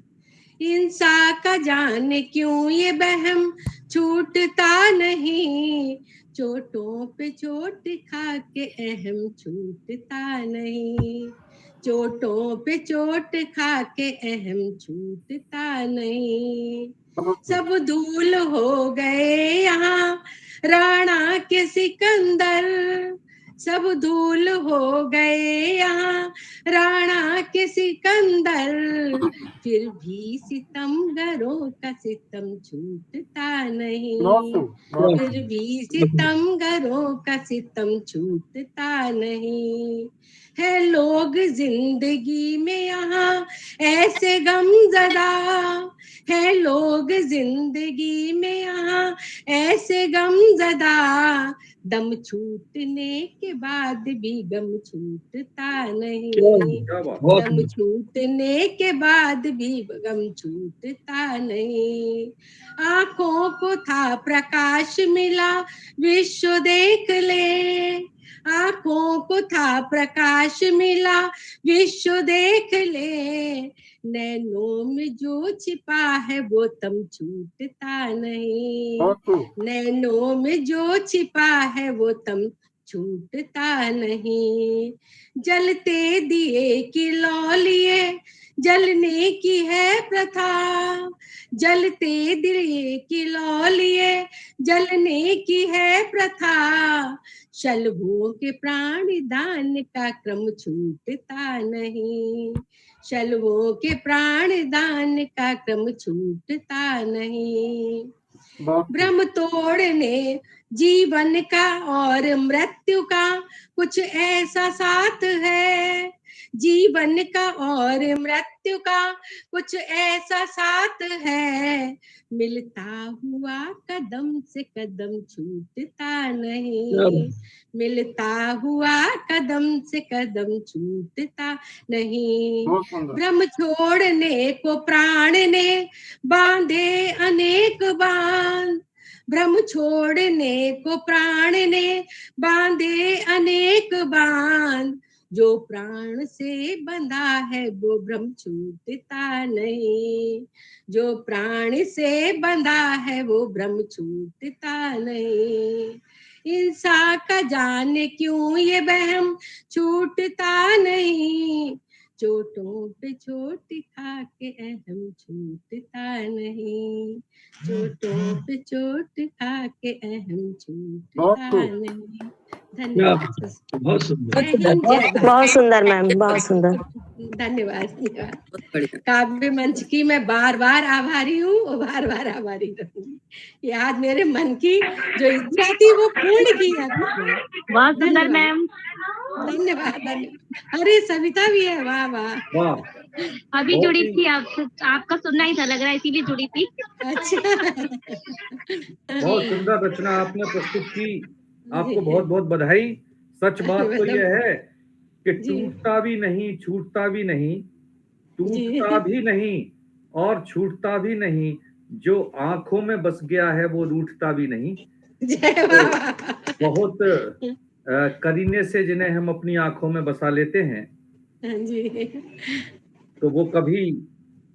G: इंसान का जाने क्यों ये बहम छूटता नहीं, चोटों पे चोट खा के अहम छूटता नहीं, चोटों पे चोट खा के अहम छूटता नहीं। सब धूल हो गए यहाँ राणा के सिकंदर, सब धूल हो गए यहाँ राणा के सिकंदर, फिर भी सितमगरों का सितम छूटता नहीं, फिर भी सितमगरों का सितम छूटता नहीं। है लोग जिंदगी में यहाँ ऐसे गमज़दा, है लोग जिंदगी में यहाँ ऐसे गमज़दा, दम छूटने के बाद भी गम छूटता नहीं, दम छूटने के बाद भी गम छूटता नहीं। आंखों को था प्रकाश मिला विश्व देख ले, आंखों को था प्रकाश मिला विश्व देख ले, नैनों में जो छिपा है वो तम छूटता नहीं, नैनों में जो छिपा है वो तम छूटता नहीं। जलते दिए की लौ लिए जलने की है प्रथा, जलते दिए की लौ लिए जलने की है प्रथा, शलभों के प्राण दान का क्रम छूटता नहीं, शलभों के प्राण दान का क्रम छूटता नहीं। भ्रम तोड़ने जीवन का और मृत्यु का कुछ ऐसा साथ है, जीवन का और मृत्यु का कुछ ऐसा साथ है, मिलता हुआ कदम से कदम छूटता नहीं, मिलता हुआ कदम से कदम छूटता नहीं।
A: बहुत सुंदर।
G: भ्रम छोड़ने को प्राण ने बांधे अनेक बांध, भ्रम छोड़ने को प्राण ने बांधे अनेक बांध, जो प्राण से बंधा है वो भ्रम छूटता नहीं, जो प्राण से बंधा है वो भ्रम छूटता नहीं। इंसान का जाने क्यों ये वहम छूटता नहीं, चोटों पे चोट खा के अहम छूटता नहीं, चोटों पे चोट खा के अहम छूटता नहीं। धन्यवाद।
I: बहुत सुंदर,
G: जय हिंद, जय भारत।
E: बहुत सुंदर मैम, बहुत सुंदर।
G: धन्यवाद, धन्यवाद।
B: बहुत बढ़िया।
G: काव्य मंच की मैं बार बार आभारी हूँ और बार बार आभारी रहूंगी। ये आज मेरे मन की जो इच्छा थी वो पूर्ण की है।
E: बहुत सुंदर मैम।
G: धन्यवाद, धन्यवाद। अरे सविता भी है, वाह वाह।
D: वाह,
E: अभी जुड़ी थी, आपका सुनना ही था लग रहा है, इसीलिए जुड़ी थी।
G: अच्छा।
D: बहुत सुंदर रचना आपने प्रस्तुत की, आपको बहुत बहुत बधाई। सच बात तो यह है कि टूटता भी नहीं, छूटता भी नहीं, टूटता भी नहीं और छूटता भी नहीं, जो आंखों में बस गया है वो रूठता भी नहीं। तो बहुत करीने से जिन्हें हम अपनी आंखों में बसा लेते हैं
G: जी,
D: तो वो कभी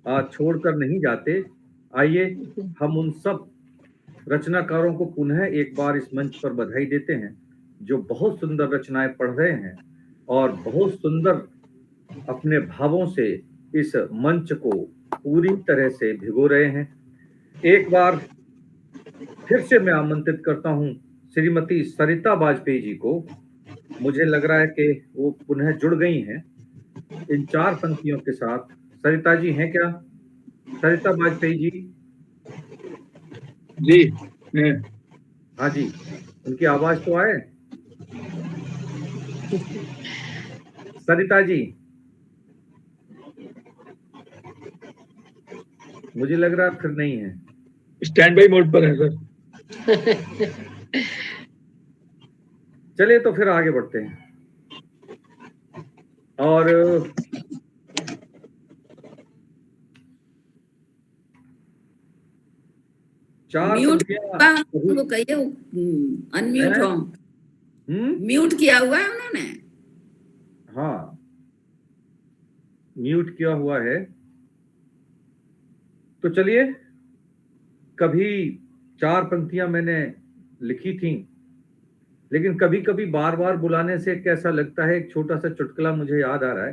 D: छोड़कर नहीं जाते। आइए हम उन सब रचनाकारों को पुनः एक बार इस मंच पर बधाई देते हैं जो बहुत सुंदर रचनाएं पढ़ रहे हैं और बहुत सुंदर अपने भावों से इस मंच को पूरी तरह से भिगो रहे हैं। एक बार फिर से मैं आमंत्रित करता हूं श्रीमती सरिता वाजपेयी जी को। मुझे लग रहा है कि वो पुनः जुड़ गई हैं इन 4 पंक्तियों के साथ। सरिता जी हैं क्या? सरिता वाजपेयी जी?
I: जी
D: हाँ जी, उनकी आवाज तो आए। सरिता जी, मुझे लग रहा फिर नहीं है,
I: स्टैंड बाई मोड पर है सर।
D: चलिए तो फिर आगे बढ़ते हैं और
B: म्यूट उनको कहिए, अनम्यूट हो। म्यूट किया हुआ है उन्होंने।
D: हाँ, म्यूट किया हुआ है। तो चलिए, कभी 4 पंक्तियां मैंने लिखी थी, लेकिन कभी कभी बार बार बुलाने से कैसा लगता है। एक छोटा सा चुटकुला मुझे याद आ रहा है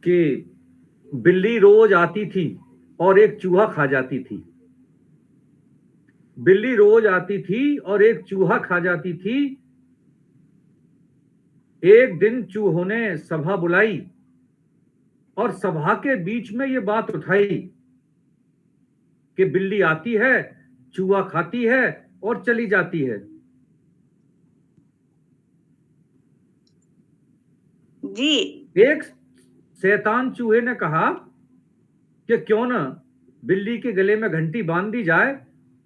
D: कि बिल्ली रोज आती थी और एक चूहा खा जाती थी। बिल्ली रोज आती थी और एक चूहा खा जाती थी। एक दिन चूहों ने सभा बुलाई और सभा के बीच में ये बात उठाई कि बिल्ली आती है, चूहा खाती है और चली जाती है।
E: जी।
D: एक शैतान चूहे ने कहा कि क्यों ना बिल्ली के गले में घंटी बांध दी जाए,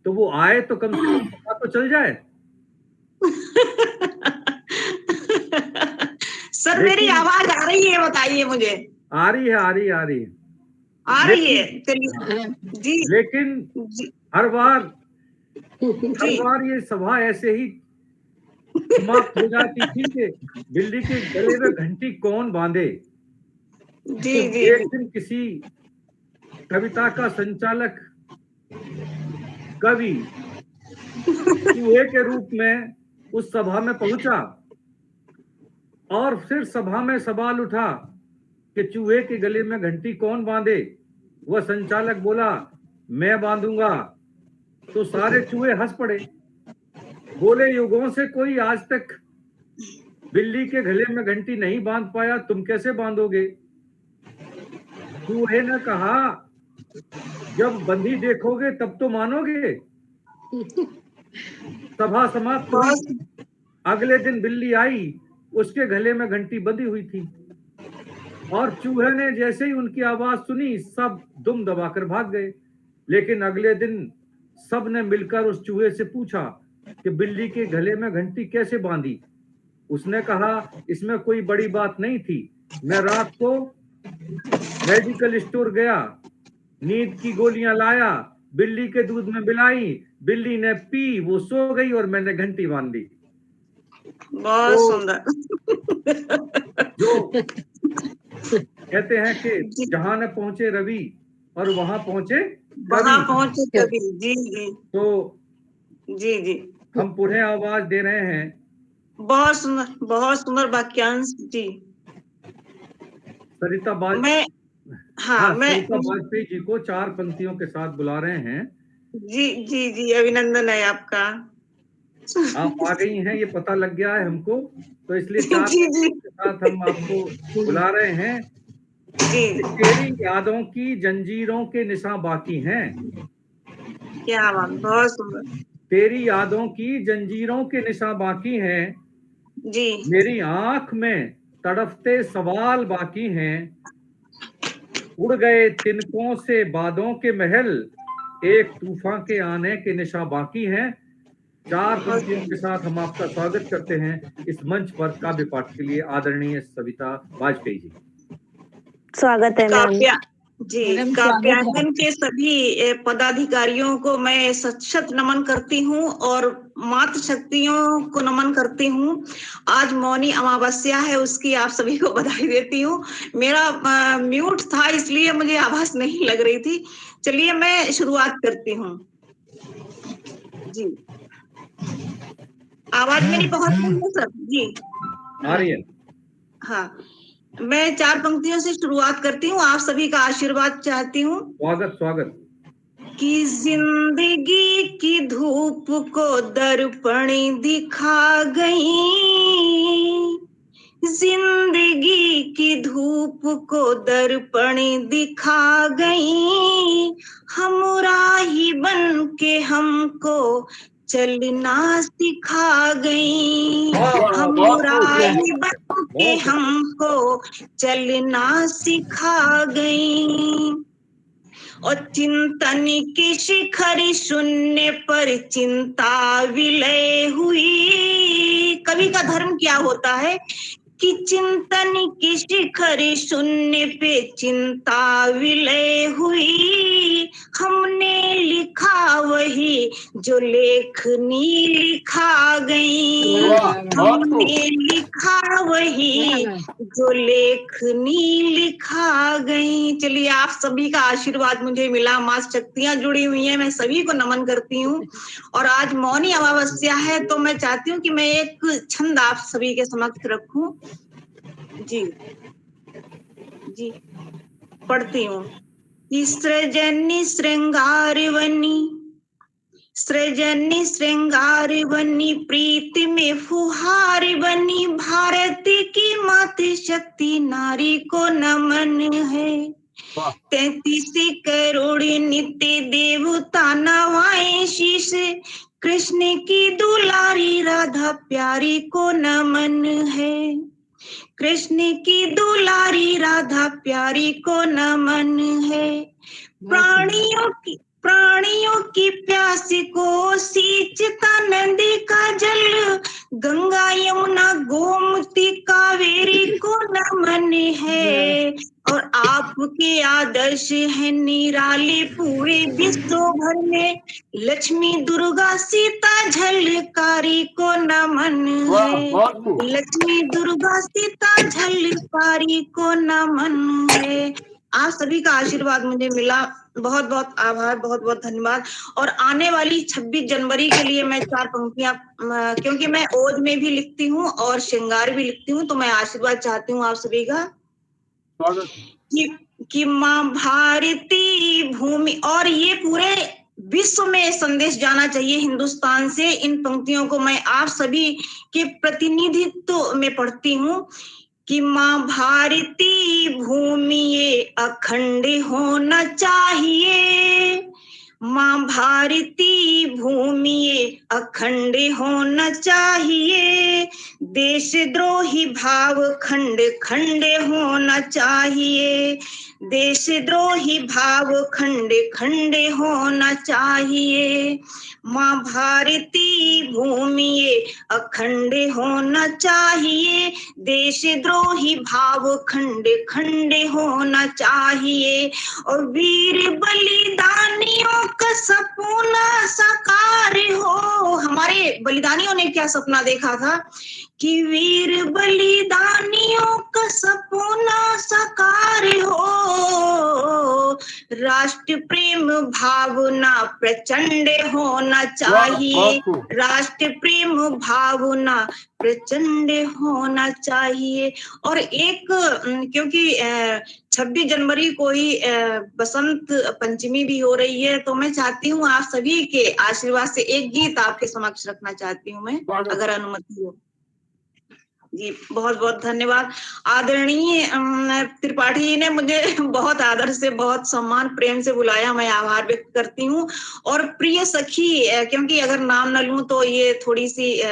D: तो वो आए तो कम से कम पता तो चल जाए।
E: सर मेरी आवाज आ रही है, बताइए मुझे।
D: आ रही है, आ रही है, आ रही है,
E: आ रही है जी।
D: लेकिन हर बार ये सभा ऐसे ही समाप्त हो जाती थी कि बिल्ली के गले में घंटी कौन बांधे।
E: जी जी।
D: एक दिन किसी कविता का संचालक कवि चूहे के रूप में उस सभा में पहुंचा और फिर सभा में सवाल उठा कि चूहे के गले में घंटी कौन बांधे। वह संचालक बोला, मैं बांधूंगा। तो सारे चूहे हंस पड़े, बोले, युगों से कोई आज तक बिल्ली के गले में घंटी नहीं बांध पाया, तुम कैसे बांधोगे? चूहे ने कहा, जब बंधी देखोगे तब तो मानोगे। सभा समाप्त हुई अगले दिन बिल्ली आई, उसके गले में घंटी बंधी हुई थी और चूहे ने जैसे ही उनकी आवाज सुनी सब दुम दबाकर भाग गए। लेकिन अगले दिन सब ने मिलकर उस चूहे से पूछा कि बिल्ली के गले में घंटी कैसे बांधी। उसने कहा, इसमें कोई बड़ी बात नहीं थी, मैं रात को मेडिकल स्टोर गया, नींद की गोलियां लाया, बिल्ली के दूध में मिलाई, बिल्ली ने पी, वो सो गई और मैंने घंटी बांध दी।
J: बहुत
D: तो
J: सुंदर।
D: जो कहते हैं कि जहां न पहुंचे रवि और वहां पहुंचे
J: वहां
D: कवि,
J: पहुंचे कभी। जी जी
D: तो
J: जी जी,
D: हम पुनः आवाज दे रहे हैं।
J: बहुत सुंदर वाक्यांश जी।
D: सरिता
J: मैं हाँ मैं
D: सरिता वाजपेयी जी को 4 पंक्तियों के साथ बुला रहे हैं।
J: जी जी जी, अभिनंदन है आपका।
D: आप आ गई हैं, ये पता लग गया है हमको, तो इसलिए 4
J: जी जी
D: पंक्तियों के साथ हम आपको बुला रहे हैं।
J: जी,
D: तेरी यादों की जंजीरों के निशान बाकी हैं।
J: क्या बात, बहुत सुंदर
D: तेरी यादों की जंजीरों के निशान बाकी हैं,
J: जी।
D: मेरी आंख में तड़पते सवाल बाकी हैं। उड़ गए तिनकों से बादों के महल, एक तूफान के आने के निशान बाकी हैं। 4 पंक्तियों के साथ हम आपका स्वागत करते हैं इस मंच पर काव्य पाठ के लिए आदरणीय सविता वाजपेयी जी।
K: स्वागत है मैम।
J: जी, काव्यांगन के सभी पदाधिकारियों को मैं शत नमन करती हूँ और मातृ शक्तियों को नमन करती हूँ। आज मौनी अमावस्या है, उसकी आप सभी को बधाई देती हूँ। मेरा म्यूट था इसलिए मुझे आवाज नहीं लग रही थी। चलिए मैं शुरुआत करती हूँ जी। आवाज मेरी बहुत कम है सर जी?
D: आ रही है।
J: हाँ, मैं 4 पंक्तियों से शुरुआत करती हूँ, आप सभी का आशीर्वाद चाहती हूँ।
D: स्वागत।
J: कि जिंदगी की धूप को दर्पण दिखा गई, जिंदगी की धूप को दर्पण दिखा गई, हमराही बन के हमको चलना सिखा गई, हमराही बन के हमको चलना सिखा गई। और चिंतन के शिखर शून्य पर चिंता विलय हुई। कवि का धर्म क्या होता है कि चिंतन के शिखर शून्य पे चिंता विलय हुई, हमने लिखा वही जो लेखनी लिखा गई, हमने लिखा वही जो लेखनी लिखा गई। चलिए, आप सभी का आशीर्वाद मुझे मिला, माँ शक्तियां जुड़ी हुई हैं, मैं सभी को नमन करती हूँ। और आज मौनी अमावस्या है तो मैं चाहती हूँ कि मैं एक छंद आप सभी के समक्ष रखूं जी जी। पढ़ती हूँ। सृजनी श्रृंगार बनी, सृजनी श्रृंगार बनी, प्रीति में फुहार बनी, भारत की मातृ शक्ति नारी को नमन है। 33 करोड़ नित्य देवता नवाए शीश, कृष्ण की दुलारी राधा प्यारी को नमन है, कृष्ण की दुलारी राधा प्यारी को नमन है। प्राणियों की प्यास को सींचता नदी का जल, गंगा यमुना गोमती कावेरी को नमन है। और आपके आदर्श है निराले पूरे विश्व भर में, लक्ष्मी दुर्गा सीता झलकारी को नमन है, लक्ष्मी दुर्गा सीता झलकारी को नमन है। आप सभी का आशीर्वाद मुझे मिला, बहुत बहुत आभार, बहुत बहुत धन्यवाद। और आने वाली 26 जनवरी के लिए मैं 4 पंक्तियां, क्योंकि मैं ओज में भी लिखती हूँ और श्रृंगार भी लिखती हूँ, तो मैं आशीर्वाद चाहती हूँ आप सभी का कि माँ भारती भूमि, और ये पूरे विश्व में संदेश जाना चाहिए हिंदुस्तान से। इन पंक्तियों को मैं आप सभी के प्रतिनिधित्व में पढ़ती हूँ कि माँ भारती भूमि ये अखंड होना चाहिए, माँ भारती भूमि ये अखंड होना चाहिए, देशद्रोही भाव खंड खंड होना चाहिए, देशद्रोही भाव खंड खंड होना चाहिए। माँ भारती भूमि ये अखंड होना चाहिए, देशद्रोही भाव खंड खंड होना चाहिए। और वीर बलिदानियों का सपना साकार हो। हमारे बलिदानियों ने क्या सपना देखा था कि वीर बलिदानियों का सपना साकार हो, राष्ट्र प्रेम भावना प्रचंड होना चाहिए, राष्ट्र प्रेम भावना प्रचंड होना चाहिए। और एक क्योंकि 26 जनवरी को ही बसंत पंचमी भी हो रही है, तो मैं चाहती हूँ आप सभी के आशीर्वाद से एक गीत आपके समक्ष रखना चाहती हूँ मैं, अगर अनुमति हो। जी बहुत बहुत धन्यवाद। आदरणीय त्रिपाठी जी ने मुझे बहुत आदर से, बहुत सम्मान प्रेम से बुलाया, मैं आभार व्यक्त करती हूँ। और प्रिय सखी, क्योंकि अगर नाम न लूं तो ये थोड़ी सी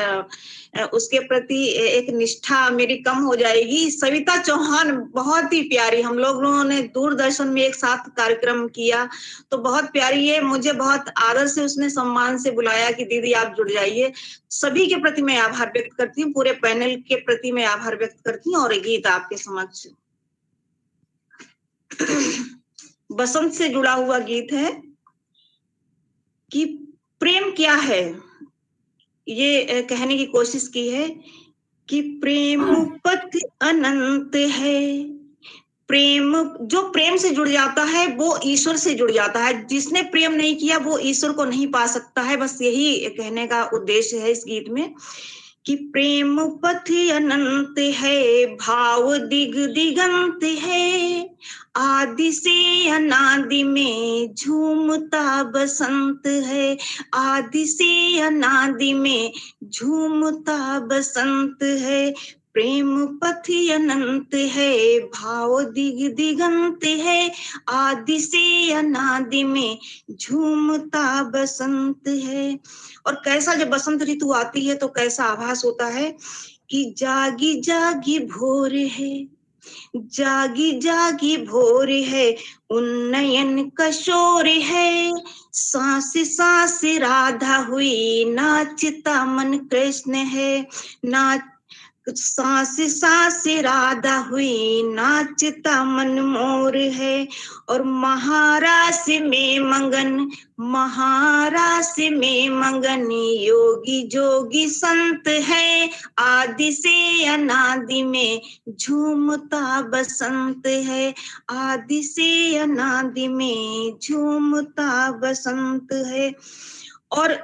J: उसके प्रति एक निष्ठा मेरी कम हो जाएगी। सविता चौहान बहुत ही प्यारी, हम लोगों ने दूरदर्शन में एक साथ कार्यक्रम किया, तो बहुत प्यारी है। मुझे बहुत आदर से उसने सम्मान से बुलाया कि दीदी आप जुड़ जाइए। सभी के प्रति मैं आभार व्यक्त करती हूँ, पूरे पैनल के प्रति मैं आभार व्यक्त करती हूँ। और गीत आपके समक्ष बसंत से जुड़ा हुआ गीत है कि प्रेम क्या है। ये कहने की कोशिश की है कि प्रेम पथ अनंत है, प्रेम जो प्रेम से जुड़ जाता है वो ईश्वर से जुड़ जाता है, जिसने प्रेम नहीं किया वो ईश्वर को नहीं पा सकता है। बस यही कहने का उद्देश्य है इस गीत में कि प्रेम पथ अनंत है, भाव दिग दिगंत है, आदि से अनादि में झूमता बसंत है, आदि से अनादि में झूमता बसंत है। प्रेम पथ अनंत है, भाव दिग दिगंत है, आदि से अनादि में झूमता बसंत है। और कैसा जब बसंत ऋतु आती है तो कैसा आभास होता है कि जागी जागी भोर है, जागी जागी भोर है, उन्नयन का शोर है, सांस सांस राधा हुई, नाचता मन कृष्ण है, नाच सांस सांस राधा हुई, नाचता मन मोर है। और महारास में मंगन, महारास में मंगन, योगी जोगी संत है, आदि से अनादि में झूमता बसंत है, आदि से अनादि में झूमता बसंत है। और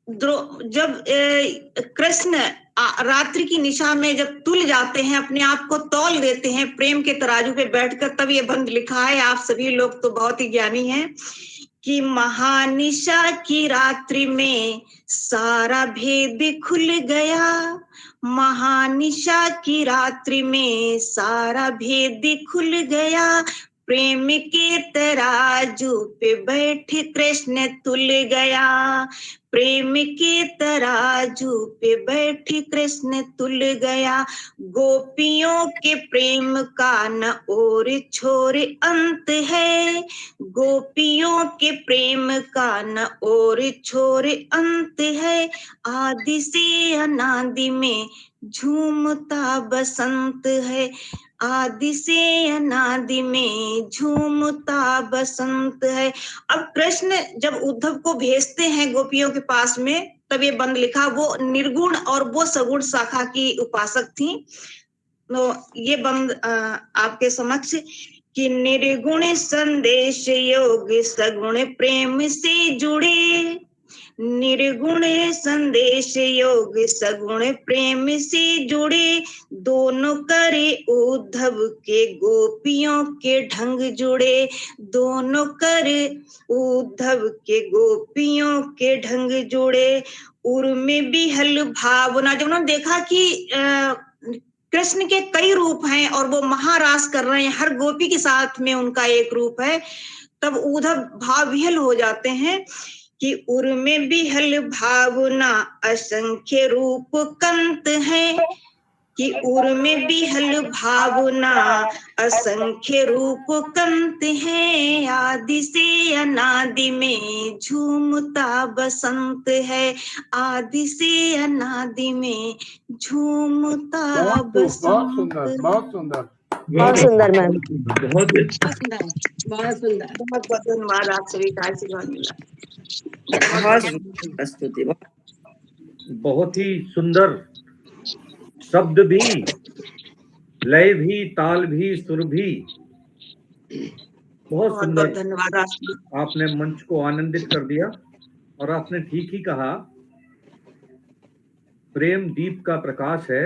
J: जब कृष्ण रात्रि की निशा में जब तुल जाते हैं, अपने आप को तौल देते हैं प्रेम के तराजू पे बैठकर, तब ये बंद लिखा है। आप सभी लोग तो बहुत ही ज्ञानी हैं कि महानिशा की रात्रि में सारा भेद खुल गया, महानिशा की रात्रि में सारा भेद खुल गया, प्रेम के तराजू पे बैठे कृष्ण तुल गया, प्रेम के तराजू पे बैठे कृष्ण तुल गया। गोपियों के प्रेम का न और छोर अंत है, गोपियों के प्रेम का न और छोर अंत है, आदि से अनादि में झूमता बसंत है, आदि से अनादि में झूमता बसंत है। अब कृष्ण जब उद्धव को भेजते हैं गोपियों के पास में, तब ये बंद लिखा। वो निर्गुण और वो सगुण शाखा की उपासक थी। तो ये बंद आपके समक्ष कि निर्गुण संदेश योग सगुण प्रेम से जुड़े, निर्गुण संदेश योग सगुण प्रेम से जुड़े, दोनों करे उद्धव के गोपियों के ढंग जुड़े, दोनों करे उद्धव के गोपियों के ढंग जुड़े। उर्मी बिहल भावना, जब उन्होंने देखा कि कृष्ण के कई रूप हैं और वो महारास कर रहे हैं, हर गोपी के साथ में उनका एक रूप है, तब उधर भाव विहल हो जाते हैं कि उर में बिहल भावना असंख्य रूप कंत है, कि उर में बिहल भावना असंख्य रूप कंत है, आदि से अनादि में झूमता बसंत है, आदि से अनादि में झूमता
A: बहुत
J: बसंत।
A: बहुत सुंदर
K: बहुत सुंदर मैम।
I: बहुत अच्छा।
G: बहुत सुंदर।
J: बहुत बहुत धन्यवाद, आप सभी का आशीर्वाद मिला।
B: बहुत प्रस्तुति।
D: बहुत ही सुंदर शब्द भी, लय भी, ताल भी, सुर भी, बहुत
J: बहुत
D: सुंदर।
J: बहुत धन्यवाद
D: आपने मंच को आनंदित कर दिया। और आपने ठीक ही कहा, प्रेम दीप का प्रकाश है,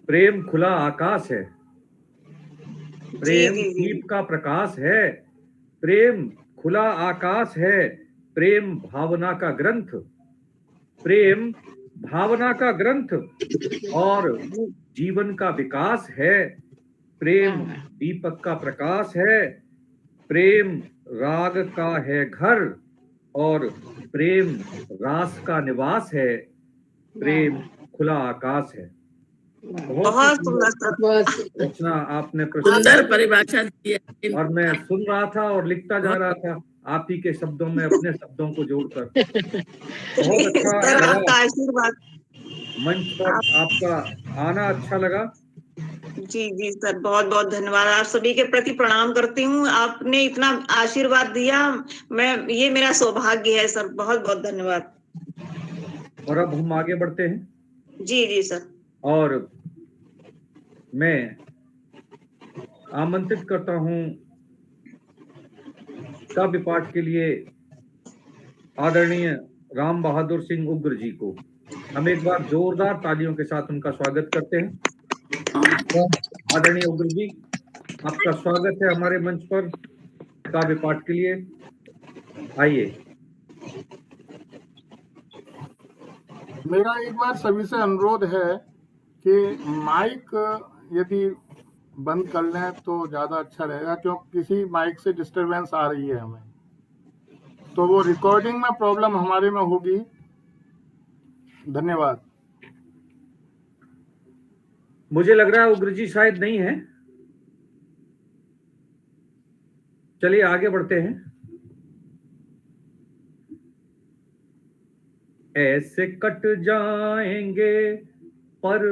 D: प्रेम खुला आकाश है, प्रेम दीप का प्रकाश है, प्रेम खुला आकाश है, प्रेम भावना का ग्रंथ, प्रेम भावना का ग्रंथ और जीवन का विकास है, प्रेम दीपक का प्रकाश है, प्रेम राग का है घर और प्रेम रास का निवास है, प्रेम खुला आकाश है।
J: बहुत सुंदर
D: रचना आपने
B: सुंदर परिभाषा दी है।
D: और मैं सुन रहा था और लिखता जा रहा था आप ही के शब्दों में अपने शब्दों को जोड़कर। बहुत अच्छा लगा,
J: आपका आशीर्वाद,
D: मंच पर आपका आना अच्छा लगा।
J: जी जी सर, बहुत बहुत धन्यवाद। आप सभी के प्रति प्रणाम करती हूँ, आपने इतना आशीर्वाद दिया, ये मेरा सौभाग्य है सर, बहुत बहुत धन्यवाद।
D: और अब हम आगे बढ़ते हैं।
J: जी जी सर।
D: और मैं आमंत्रित करता हूं काव्य पाठ के लिए आदरणीय राम बहादुर सिंह उग्र जी को। हम एक बार जोरदार तालियों के साथ उनका स्वागत करते हैं। आदरणीय उग्र जी, आपका स्वागत है हमारे मंच पर काव्य पाठ के लिए। आइए।
A: मेरा एक बार सभी से अनुरोध है कि माइक यदि बंद कर लें तो ज्यादा अच्छा रहेगा, क्योंकि किसी माइक से डिस्टरबेंस आ रही है हमें, तो वो रिकॉर्डिंग में प्रॉब्लम हमारे में होगी। धन्यवाद।
D: मुझे लग रहा है उग्र जी शायद नहीं है। चलिए आगे बढ़ते हैं। ऐसे कट जाएंगे पर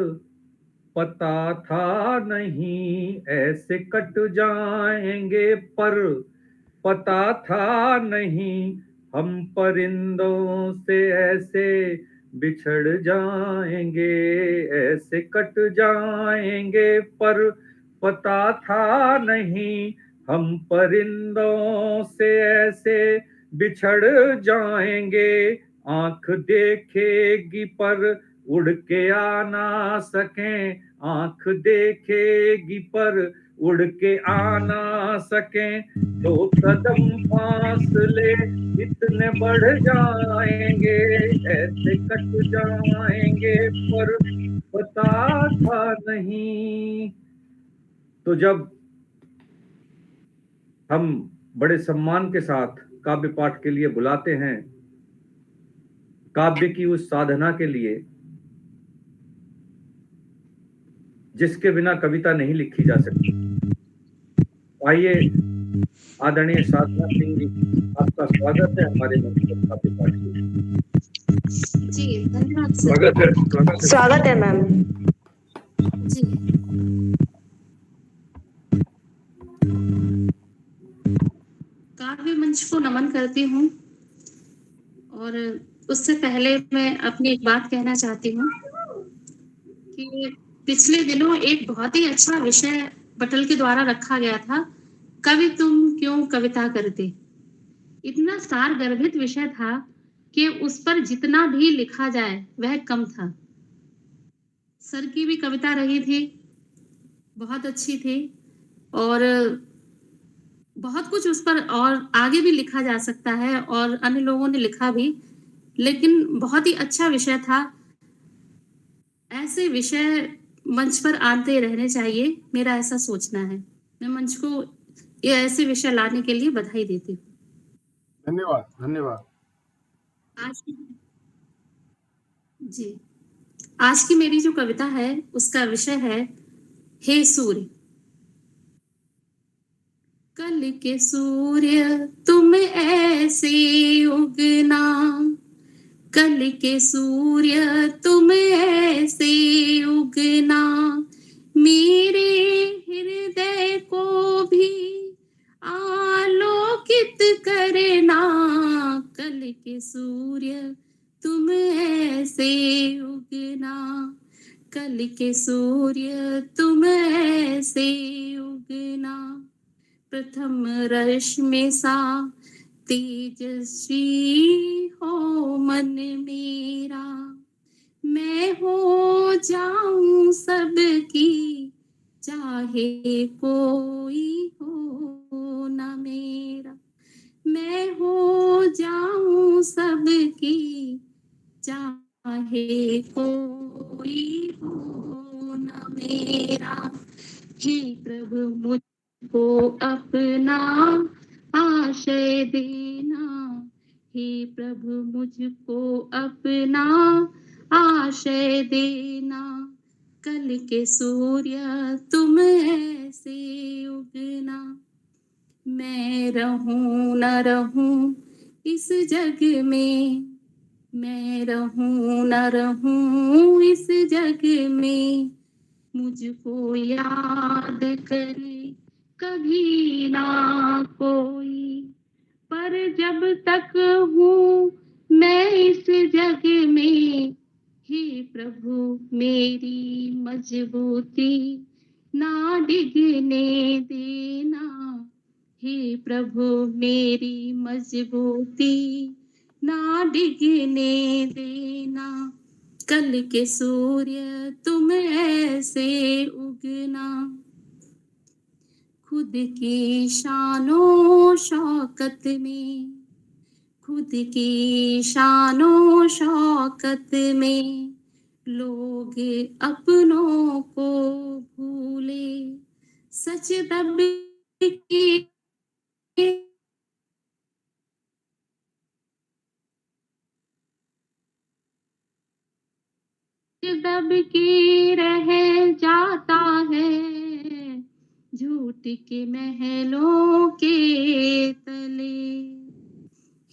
D: पता था नहीं, ऐसे कट जाएंगे पर पता था नहीं, हम परिंदों से ऐसे बिछड़ जाएंगे, ऐसे कट जाएंगे पर पता था नहीं, हम परिंदों से ऐसे बिछड़ जाएंगे, आंख देखेगी पर उड़ के आ ना सकें, आंख देखेगी पर उड़ के आ ना सकें, तो कदम फासले इतने बढ़ जाएंगे, ऐसे कट जाएंगे पर पता था नहीं। तो जब हम बड़े सम्मान के साथ काव्य पाठ के लिए बुलाते हैं, काव्य की उस साधना के लिए जिसके बिना कविता नहीं लिखी जा सकती, आइए आदरणीय साधना सिंह जी, आपका स्वागत है हमारे मंच पर काव्य पाठ के लिए।
E: जी धन्यवाद सर।
I: स्वागत है।
K: स्वागत है मैम।
E: जी काव्य मंच को नमन करती हूँ, और उससे पहले मैं अपनी एक बात कहना चाहती हूँ कि पिछले दिनों एक बहुत ही अच्छा विषय पटल के द्वारा रखा गया था, कवि तुम क्यों कविता करते। इतना सार गर्भित विषय था कि उस पर जितना भी लिखा जाए वह कम था। सर की भी कविता रही थी, बहुत अच्छी थी, और बहुत कुछ उस पर और आगे भी लिखा जा सकता है, और अन्य लोगों ने लिखा भी, लेकिन बहुत ही अच्छा विषय था। ऐसे विषय मंच पर आते रहने चाहिए, मेरा ऐसा सोचना है। मैं मंच को ये ऐसे विषय लाने के लिए बधाई देती हूँ।
A: धन्यवाद धन्यवाद।
E: आज जी, आज की मेरी जो कविता है उसका विषय है हे सूर्य। कल के सूर्य तुम ऐसे उगना, कल के सूर्य तुम ऐसे उगना, मेरे हृदय को भी आलोकित करना। कल के सूर्य तुम ऐसे उगना, कल के सूर्य तुम ऐसे उगना। प्रथम रश्मि सा तेजस्वी हो मन मेरा, मैं हो जाऊं सबकी चाहे कोई हो न मेरा, मैं हो जाऊं सबकी चाहे कोई हो न मेरा। हे प्रभु मुझको अपना आश्रय देना, हे प्रभु मुझको अपना आश्रय देना। कल के सूर्य तुम ऐसे उगना, मैं रहूं न रहूं इस जग में, मैं रहूं न रहूं इस जग में, मुझको याद करे कभी ना कोई। पर जब तक हूँ मैं इस जग में, हे प्रभु मेरी मजबूती ना डिगने देना, हे प्रभु मेरी मजबूती ना डिगने देना। कल के सूर्य तुम ऐसे उगना, खुद की शानो शौकत में, खुद की शानो शौकत में लोग अपनों को भूले, सच दब के दब के रह जाता है, झूठ के महलों के तले।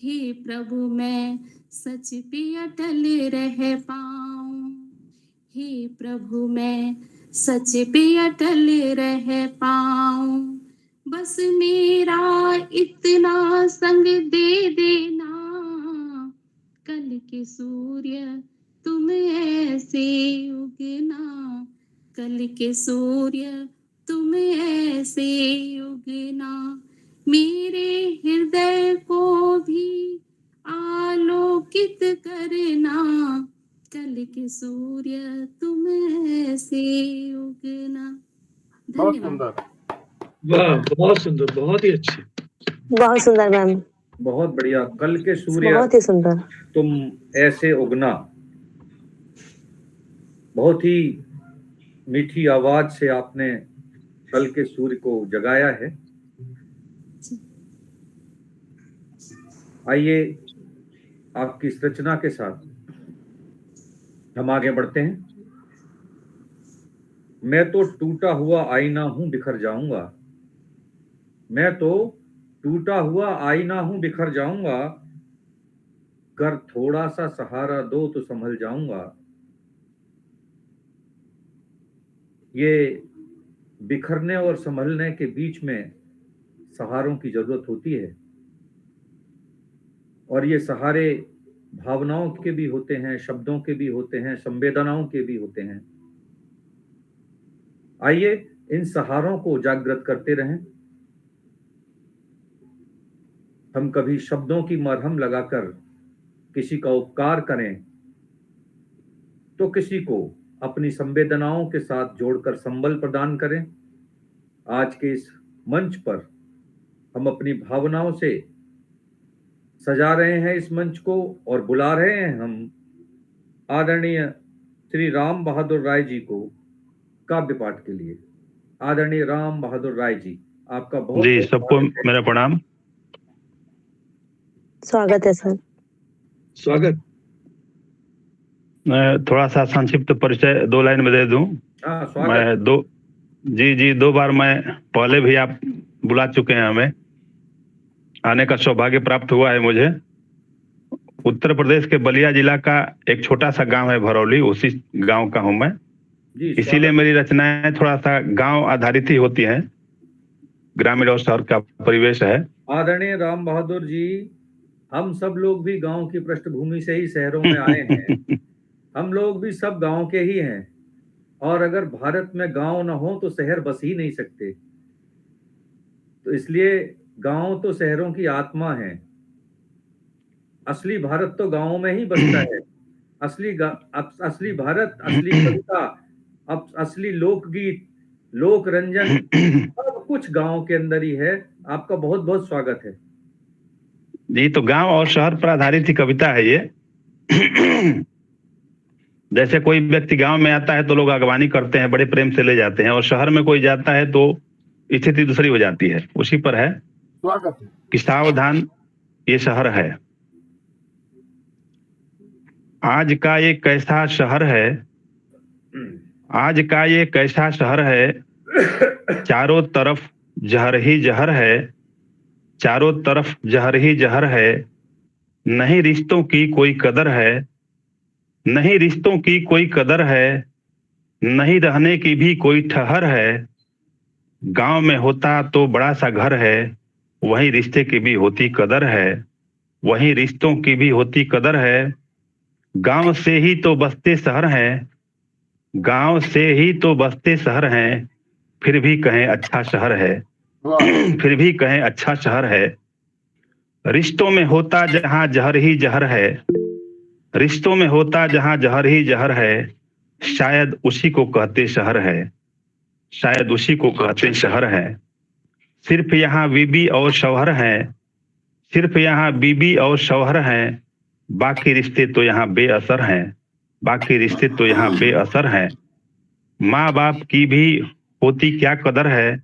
E: हे प्रभु मैं सच पे अटल रह पाऊं, हे प्रभु मैं सच पे अटल रह पाऊं। बस मेरा इतना संग दे देना, कल के सूर्य तुम ऐसे उगना, कल के सूर्य तुम ऐसे उगना, मेरे हृदय को भी आलोकित करना। कल के सूर्य तुम ऐसे उगना।
A: बहुत
E: धन्यवाद।
A: सुंदर।
I: वाह, बहुत सुंदर, बहुत ही अच्छी।
K: बहुत सुंदर मैम,
D: बहुत बढ़िया। कल के सूर्य
K: बहुत ही सुंदर।
D: तुम ऐसे उगना, बहुत ही मीठी आवाज से आपने कल के सूर्य को जगाया है। आइए आपकी इस रचना के साथ हम आगे बढ़ते हैं। मैं तो टूटा हुआ आईना हूं बिखर जाऊंगा, मैं तो टूटा हुआ आईना हूं बिखर जाऊंगा, अगर थोड़ा सा सहारा दो तो संभल जाऊंगा। ये बिखरने और संभलने के बीच में सहारों की जरूरत होती है, और ये सहारे भावनाओं के भी होते हैं, शब्दों के भी होते हैं, संवेदनाओं के भी होते हैं। आइए इन सहारों को जागृत करते रहें। हम कभी शब्दों की मरहम लगाकर किसी का उपकार करें, तो किसी को अपनी संवेदनाओं के साथ जोड़कर संबल प्रदान करें। आज के इस मंच पर हम अपनी भावनाओं से सजा रहे हैं इस मंच को, और बुला रहे हैं हम आदरणीय श्री राम बहादुर राय जी को काव्य पाठ के लिए। आदरणीय राम बहादुर राय जी, आपका बहुत
L: जी,
D: बहुत
L: सबको
D: स्वागत है।
L: मेरा प्रणाम।
K: स्वागत है सर।
I: स्वागत।
L: मैं थोड़ा सा संक्षिप्त परिचय 2 लाइन में दे दूं।
D: हाँ, स्वागत।
L: मैं जी 2 बार मैं पहले भी आप बुला चुके हैं, हमें आने का सौभाग्य प्राप्त हुआ है मुझे। उत्तर प्रदेश के बलिया जिला का एक छोटा सा गांव है भरौली, उसी गांव का हूं मैं।
D: जी,
L: इसीलिए
D: स्वागत।
L: मेरी रचनाएं थोड़ा सा गांव आधारित ही होती हैं, ग्रामीण और शहर का परिवेश है।
D: आदरणीय राम बहादुर जी, हम सब लोग भी गांव की पृष्ठभूमि से ही शहरों में आए हैं। हम लोग भी सब गांव के ही हैं, और अगर भारत में गांव न हो तो शहर बस ही नहीं सकते। तो इसलिए गांव तो शहरों की आत्मा है। असली भारत तो गांवों में ही बसता है। असली भारत, असली कविता, असली लोकगीत, लोक रंजन, सब कुछ गांव के अंदर ही है। आपका बहुत बहुत स्वागत है।
L: जी, तो गांव और शहर पर आधारित ही कविता है ये। जैसे कोई व्यक्ति गांव में आता है तो लोग अगवानी करते हैं, बड़े प्रेम से ले जाते हैं, और शहर में कोई जाता है तो स्थिति दूसरी हो जाती है। उसी पर है
A: स्वागत है।
L: कि सावधान ये शहर है। आज का ये कैसा शहर है, आज का ये कैसा शहर है, चारों तरफ जहर ही जहर है, चारों तरफ जहर ही जहर है, नहीं रिश्तों की कोई कदर है, नहीं रिश्तों की कोई कदर है, नहीं रहने की भी कोई ठहर है। गांव में होता तो बड़ा सा घर है, वहीं रिश्ते की भी होती कदर है, वहीं रिश्तों की भी होती कदर है। गांव से ही तो बसते शहर हैं, गांव से ही तो बसते शहर हैं, फिर भी कहें अच्छा शहर है, फिर भी कहें अच्छा शहर है। रिश्तों में होता जहां जहर ही जहर है, रिश्तों में होता जहां जहर ही जहर है, शायद उसी को कहते शहर है, शायद उसी को कहते शहर है। सिर्फ यहाँ बीबी और शौहर हैं, सिर्फ यहाँ बीबी और शौहर हैं, बाकी रिश्ते तो यहाँ बेअसर हैं, बाकी रिश्ते तो यहाँ बेअसर हैं। माँ बाप की भी होती क्या कदर है,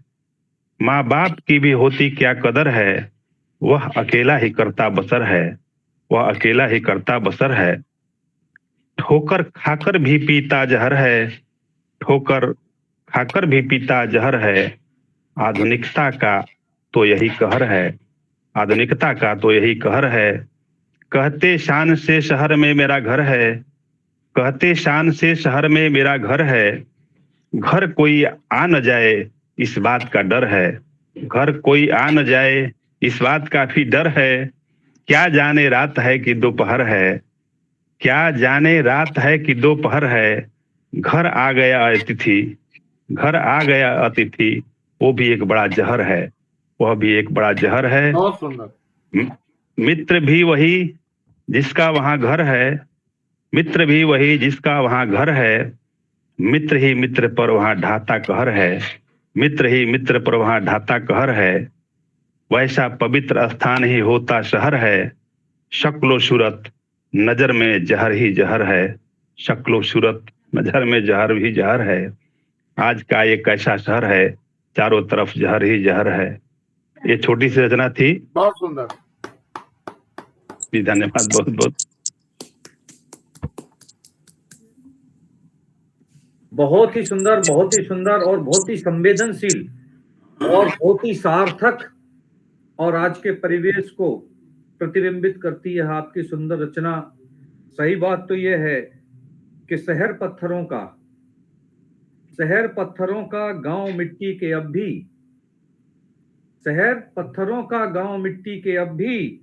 L: माँ बाप की भी होती क्या कदर है, वह अकेला ही करता बसर है, वह अकेला ही करता बसर है। ठोकर खाकर भी पीता जहर है, ठोकर खाकर भी पीता जहर है। आधुनिकता का तो यही कहर है, आधुनिकता का तो यही कहर है। कहते शान से शहर में मेरा घर है, कहते शान से शहर में मेरा घर है, घर कोई आ न जाए इस बात का डर है, घर कोई आ न जाए इस बात का भी डर है। क्या जाने रात है कि दोपहर है, क्या जाने रात है कि दोपहर है। घर आ गया अतिथि, घर आ गया अतिथि, वो भी एक बड़ा जहर है, वह भी एक बड़ा जहर है।
A: बहुत सुंदर।
L: मित्र भी वही जिसका वहां घर है, मित्र भी वही जिसका वहां घर है, मित्र ही मित्र पर वहां ढाता कहर है, मित्र ही मित्र पर वहां ढाता कहर है। वैसा पवित्र स्थान ही होता शहर है, शक्लो सूरत नजर में जहर ही जहर है, शक्लो सूरत नजर में जहर ही जहर है। आज का ये कैसा शहर है, चारों तरफ जहर ही जहर है। ये छोटी सी रचना थी।
A: बहुत सुंदर।
L: जी धन्यवाद, बहुत बहुत।
D: बहुत ही सुंदर, बहुत ही सुंदर, और बहुत ही संवेदनशील, और बहुत ही सार्थक, और आज के परिवेश को प्रतिबिंबित करती है आपकी सुंदर रचना। सही बात तो यह है कि शहर पत्थरों का गांव मिट्टी के अब भी, शहर पत्थरों का गांव मिट्टी के अब भी,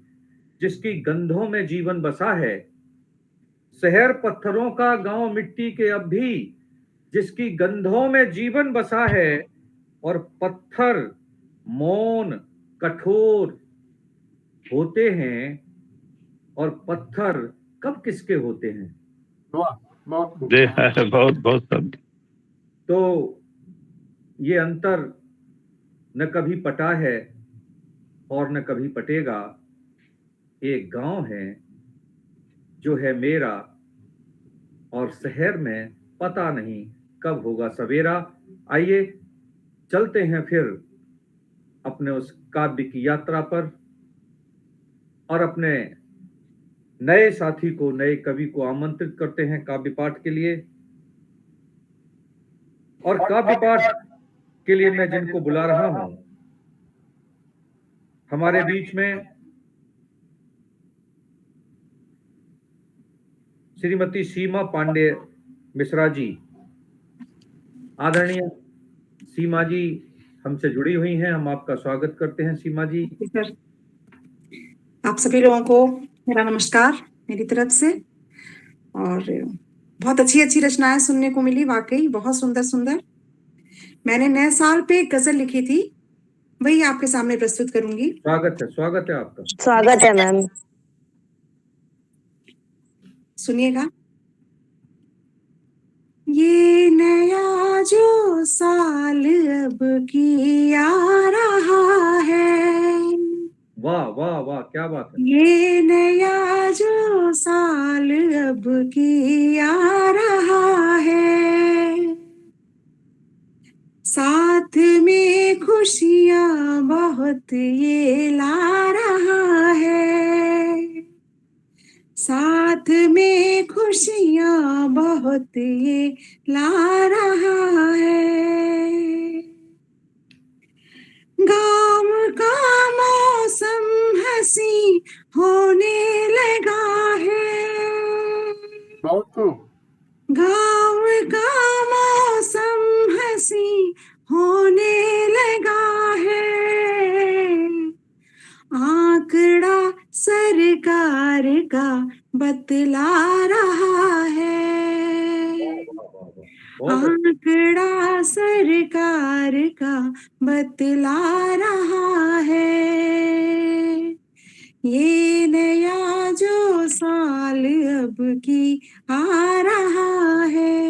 D: जिसकी गंधों में जीवन बसा है। शहर पत्थरों का गांव मिट्टी के अब भी, जिसकी गंधों में जीवन बसा है। और पत्थर मौन कठोर होते हैं, और पत्थर कब किसके होते हैं।
A: बहुत
L: बहुत बहुत सब।
D: तो ये अंतर न कभी पटा है और न कभी पटेगा। एक गांव है जो है मेरा, और शहर में पता नहीं कब होगा सवेरा। आइए चलते हैं फिर अपने उस काव्य की यात्रा पर और अपने नए साथी को, नए कवि को आमंत्रित करते हैं काव्य पाठ के लिए। और काव्य पाठ के लिए मैं जिनको बुला रहा हूं, हमारे बीच में श्रीमती सीमा पांडे मिश्रा जी, आदरणीय सीमा जी हमसे जुड़ी हुई हैं। हम आपका स्वागत करते हैं सीमा जी।
C: सर, आप सभी लोगों को मेरा नमस्कार मेरी तरफ से। और बहुत अच्छी अच्छी रचनाएं सुनने को मिली, वाकई बहुत सुंदर सुंदर। मैंने नए साल पे एक गजल लिखी थी, वही आपके सामने प्रस्तुत करूंगी।
D: स्वागत है आपका।
K: स्वागत है मैम।
C: सुनिएगा। ये नया जो साल अब की आ रहा है,
D: वाह वाह वाह, क्या बात है।
C: ये नया जो साल अब की आ रहा है, साथ में खुशियां बहुत ये ला रहा है, साथ में खुशियां बहुत ये ला रहा है। गाँव का मौसम हंसी होने लगा है, गाँव का मौसम हंसी होने लगा है, आंकड़ा सरकार का बतला रहा है, आंकड़ा सरकार का बतला रहा है। ये नया जो साल अब की आ रहा है,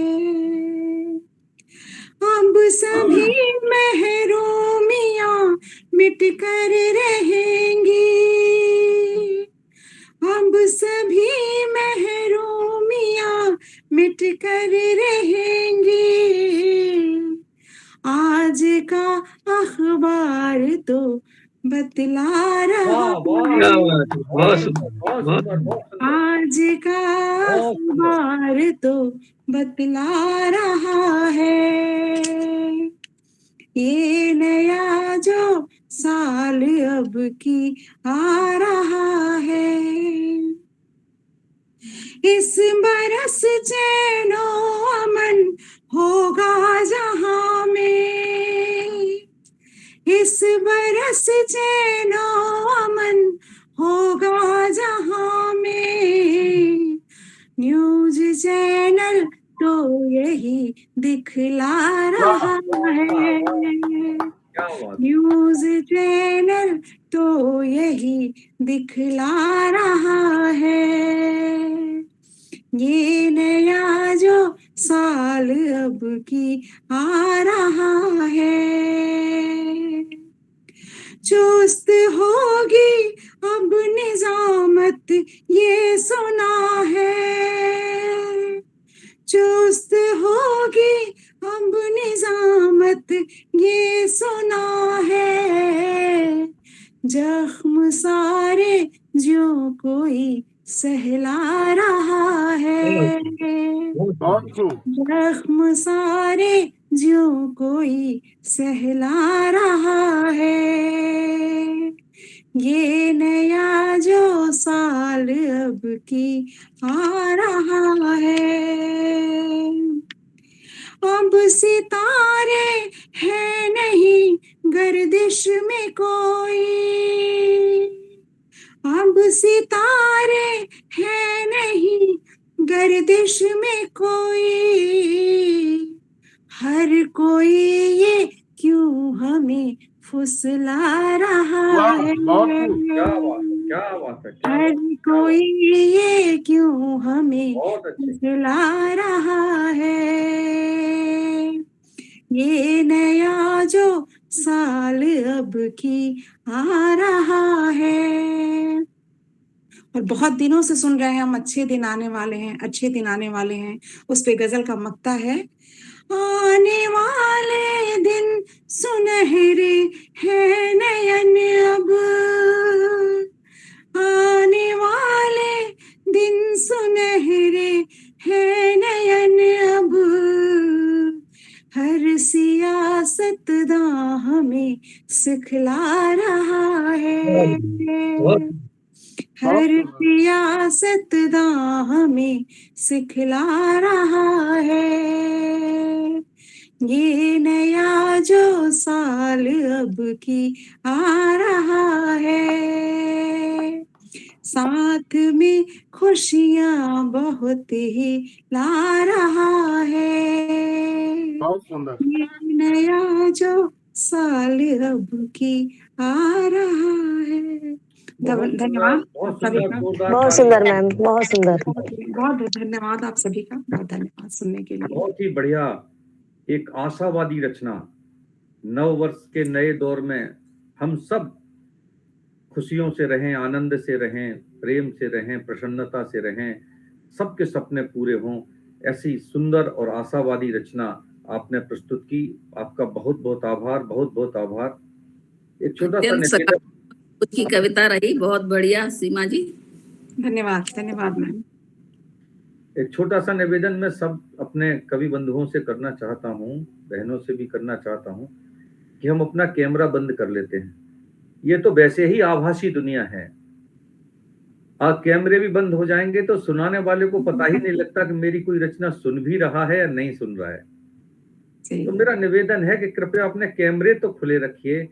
C: अब सभी महरूमियां मिट कर रहेंगी, अब सभी महरूमियां मिट कर रहेंगी, आज का अखबार तो बतला रहा है, आज का अखबार तो बतला रहा है। ये नया जो साल अब की आ रहा है, इस बरस चैनो अमन होगा जहां में, इस बरस चैनो अमन होगा जहां में, न्यूज चैनल तो यही दिखला रहा है, न्यूज चैनल तो यही दिखला रहा है। ये नया जो साल अब की आ रहा है, चुस्त होगी अब निजामत ये सुना है, चुस्त होगी अब निजामत ये सुना है, जख्म सारे जो कोई सहला रहा है, जख्म सारे जो कोई सहला रहा है। ये नया जो साल अब की आ रहा है, अब सितारे है नहीं गर्दिश में कोई, अब सितारे है नहीं गर्दिश में कोई, हर कोई ये क्यों हमें फुसला रहा है, हर कोई ये क्यों हमें फुसला रहा है। ये नया जो साल अब की आ रहा है, और बहुत दिनों से सुन रहे हैं हम, अच्छे दिन आने वाले हैं, अच्छे दिन आने वाले हैं, उस पे गजल का मक्ता है। आने वाले दिन सुनहरे हैं नयन अब, आने वाले दिन सुनहरे हैं नयन अब, हर सियासतदा हमें सिखला रहा है, हर सियासतदा हमें सिखला रहा है। ये नया जो साल अब की आ रहा है, साथ में खुशियां बहुत ही ला रहा है।
A: बहुत सुंदर।
C: ये नया जो साल अब की आ रहा है। धन्यवाद आप सभी का।
K: बहुत सुंदर मैम, बहुत सुंदर।
C: बहुत धन्यवाद आप सभी का, बहुत धन्यवाद सुनने के लिए।
D: बहुत ही बढ़िया, एक आशावादी रचना। नव वर्ष के नए दौर में हम सब खुशियों से रहें, आनंद से रहें, प्रेम से रहें, प्रसन्नता से रहें, सबके सपने पूरे हों, ऐसी सुंदर और आशावादी रचना आपने प्रस्तुत की। आपका बहुत बहुत आभार, बहुत बहुत आभार। एक छोटा सा निवेदन,
B: उसकी कविता रही बहुत बढ़िया सीमा जी।
C: धन्यवाद, धन्यवाद मैम।
D: एक छोटा सा निवेदन मैं सब अपने कवि बंधुओं से करना चाहता हूँ, बहनों से भी करना चाहता हूँ कि हम अपना कैमरा बंद कर लेते हैं। ये तो वैसे ही आभासी दुनिया है, कैमरे भी बंद हो जाएंगे तो सुनाने वाले को पता ही नहीं लगता कि मेरी कोई रचना सुन भी रहा है या नहीं सुन रहा है। तो मेरा निवेदन है कि कृपया अपने कैमरे तो खुले रखिए,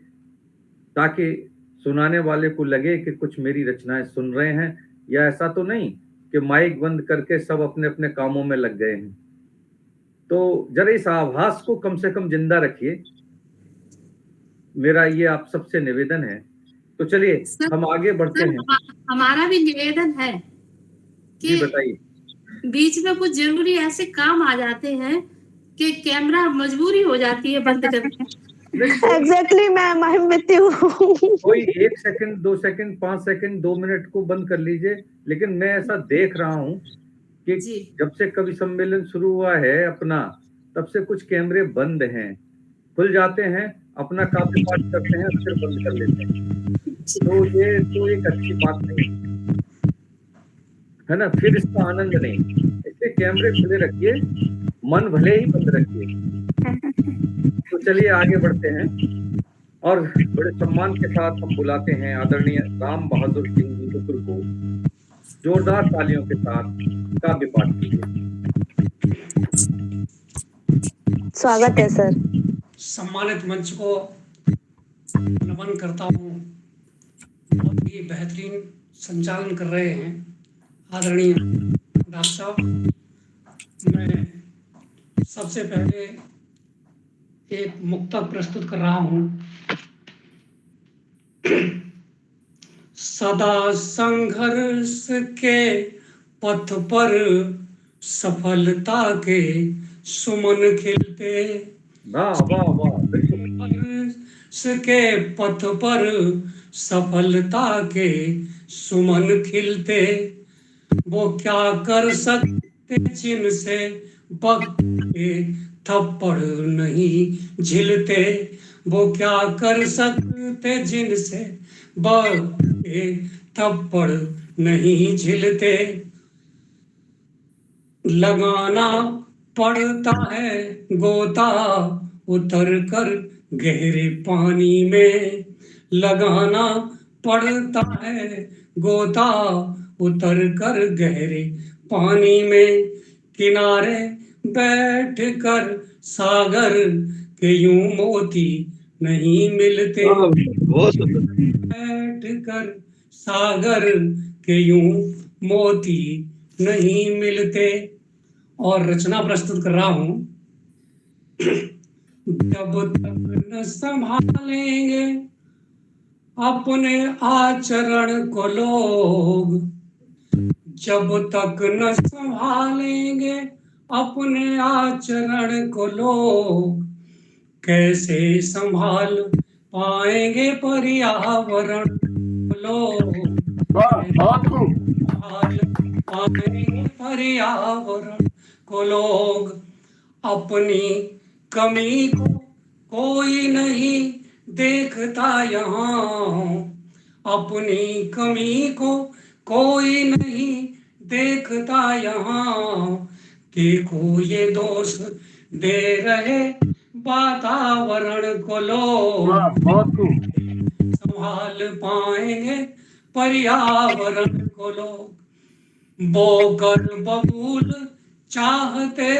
D: ताकि सुनाने वाले को लगे कि कुछ मेरी रचनाएं सुन रहे हैं, या ऐसा तो नहीं कि माइक बंद करके सब अपने अपने कामों में लग गए हैं। तो जरा इस आभास को कम से कम जिंदा रखिए, मेरा ये आप सबसे निवेदन है। तो चलिए हम आगे बढ़ते हैं।
E: हमारा भी निवेदन है कि
D: बताइए।
E: बीच में कुछ जरूरी ऐसे काम आ जाते हैं कि कैमरा मजबूरी हो जाती है बंद करने।
K: Exactly ma'am, I am with you.
D: कोई 1 सेकंड, 2 सेकंड, 5 सेकंड, 2 मिनट को बंद कर लीजिए। लेकिन मैं ऐसा देख रहा हूँ कि जब से कवि सम्मेलन शुरू हुआ है अपना, तब से कुछ कैमरे बंद हैं, खुल जाते हैं, अपना काफी बात करते हैं, फिर बंद कर लेते हैं। तो ये तो एक अच्छी बात नहीं है ना, फिर इसका आनंद नहीं। इसलिए कैमरे खुले रखिए, मन भले ही बंद रखिए। तो चलिए आगे बढ़ते हैं और बड़े सम्मान के साथ हम बुलाते हैं आदरणीय राम बहादुर सिंह जी टुकुर को। जोरदार तालियों के साथ काव्य पाठ कीजिए।
K: स्वागत है सर।
M: सम्मानित मंच को नमन करता हूँ। बहुत ही बेहतरीन संचालन कर रहे हैं आदरणीय डॉक्टर साहब। मैं सबसे पहले एक मुक्तक प्रस्तुत कर रहा हूँ। सदा संघर्ष के पथ पर सफलता के सुमन खिलते, संघर्ष के पथ पर सफलता के सुमन खिलते, वो क्या कर सकते जिनसे वक्त के थप्पड़ नहीं झिलते, वो क्या कर सकते जिनसे वक्त के थप्पड़ नहीं झिलते। लगाना पड़ता है गोता उतर कर गहरे पानी में, लगाना पड़ता है गोता उतर कर गहरे पानी में। किनारे बैठ कर सागर के यूं मोती नहीं मिलते, बैठ कर सागर के यूं मोती नहीं मिलते। और रचना प्रस्तुत कर रहा हूं। जब तक न संभालेंगे अपने आचरण को लोग, जब तक न संभालेंगे अपने आचरण को लोग, कैसे संभाल पाएंगे पर्यावरण को लोग, संभाल पाएंगे पर्यावरण को लोग। अपनी कमी को कोई नहीं देखता यहाँ, अपनी कमी को कोई नहीं देखता यहाँ। देखो ये दोष दे रहे वातावरण को लोग, संभाल पाएंगे पर्यावरण को लोग। बोकर बबूल चाहते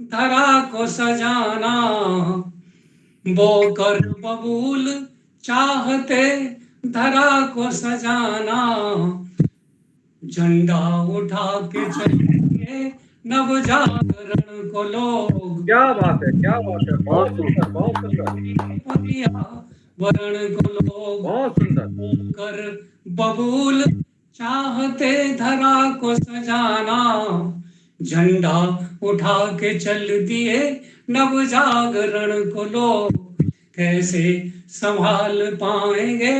M: धरा को सजाना, बोकर बबूल चाहते धरा को सजाना। झंडा उठा के चलिए नवजागरण को लोग।
D: क्या बात है, क्या बात है, बहुत सुंदर, बहुत सुंदर।
M: पर्यावरण को लोग,
D: बहुत सुंदर।
M: बोकर बबूल चाहते धरा को सजाना। झंडा उठा के चल दिए नवजागरण को लोग। कैसे संभाल पाएंगे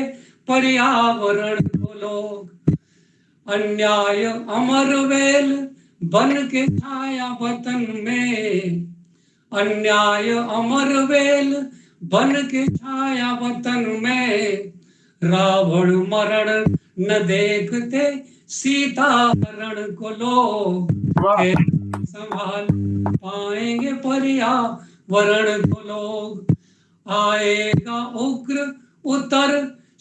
M: पर्यावरण को लोग। अन्याय अमरवेल बन के छाया वतन में, अन्याय अमरवेल बन के छाया वतन में। रावण मरण न देखते सीता हरण को लोग। संभाल पाएंगे पर्यावरण को लोग। आएगा उग्र उतर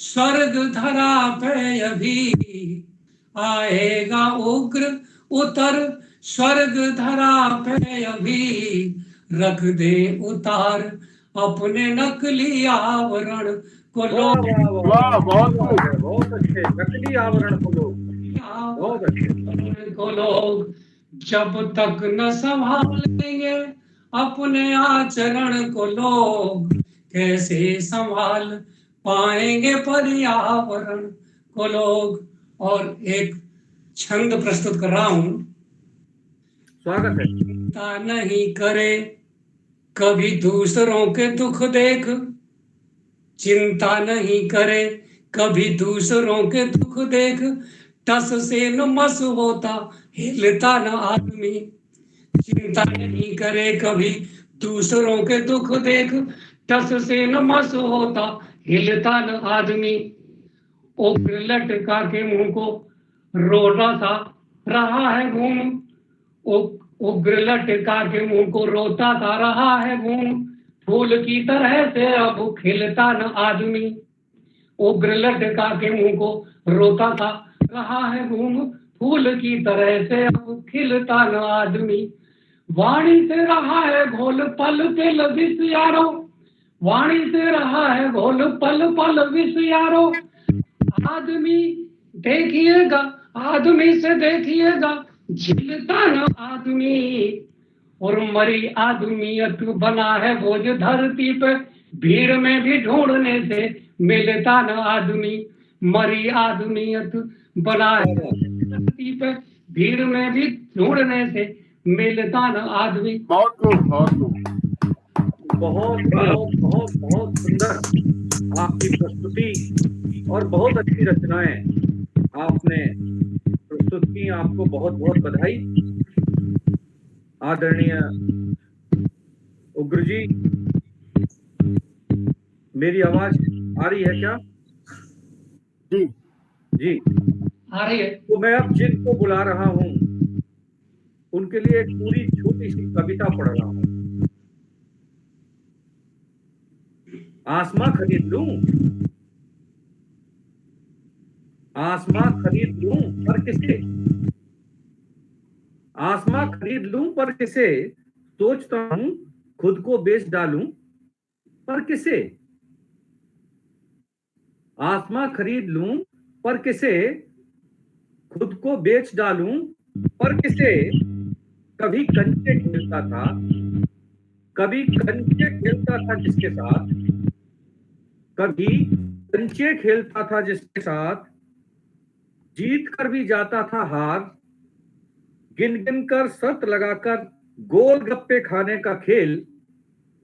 M: स्वर्ग धरा पे अभी, आएगा उग्र उतर स्वर्ग धरा पे अभी। रख दे उतार अपने नकली आवरण को लोग।
D: बहुत अच्छे, नकली आवरण को लोग, बहुत अच्छे
M: को लोग। जब तक न संभालेंगे अपने आचरण को लोग, कैसे संभाल पाएंगे पर्यावरण को लोग। और एक छंद प्रस्तुत कर रहा हूं।
D: स्वागत है।
M: चिंता नहीं करे कभी दूसरों के दुख देख, चिंता नहीं करे कभी दूसरों के दुख देख। टस से न मस होता हिलता न आदमी, चिंता नहीं करे कभी दूसरों के दुख देख। टस से न मस होता हिलता न आदमी। उग्र लटका के मुंह को रोता सा रहा है घूम, उग्र लटका के मुंह को रोता सा रहा है घूम। फूल की तरह से अब खिलता न आदमी, उग्र लटका के मुंह को रोता सा रहा है घूम। फूल की तरह से अब खिलता न आदमी। वाणी से रहा है घोल पल पल विष यारो, वाणी से रहा है घोल पल पल विष यारो। आदमी देखिएगा, आदमी से देखिएगा झिलता न आदमी। और मरी आदमियत बना है बोझ धरती पे, भीड़ में भी ढूंढने से मिलता न आदमी। मरी आदमियत बना है धरती पे, भीड़ में भी ढूंढने से मिलता न आदमी।
A: बहुत बहुत
D: बहुत बहुत बहुत बहुत सुंदर आपकी प्रस्तुति और बहुत अच्छी रचनाएं आपने प्रस्तुत की। आपको बहुत बहुत बधाई। आदरणीय उग्र जी, मेरी आवाज आ रही है क्या?
A: जी
D: जी
M: आ रही है।
D: तो मैं अब जिनको बुला रहा हूं उनके लिए एक पूरी छोटी सी कविता पढ़ रहा हूं। आसमां खरीद लूं, आसमां खरीद लूं पर किसे, आसमां खरीद लूं पर किसे। सोचता हूं खुद को बेच डालूं पर किसे, आसमां खरीद लूं पर किसे। खुद को बेच डालूं पर किसे। कभी कंचे खेलता था, कभी कंचे खेलता था जिसके साथ, कभी कंचे खेलता था जिसके साथ। जीत कर भी जाता था हार, गिन गिन कर शर्त लगाकर गोल गप्पे खाने का खेल।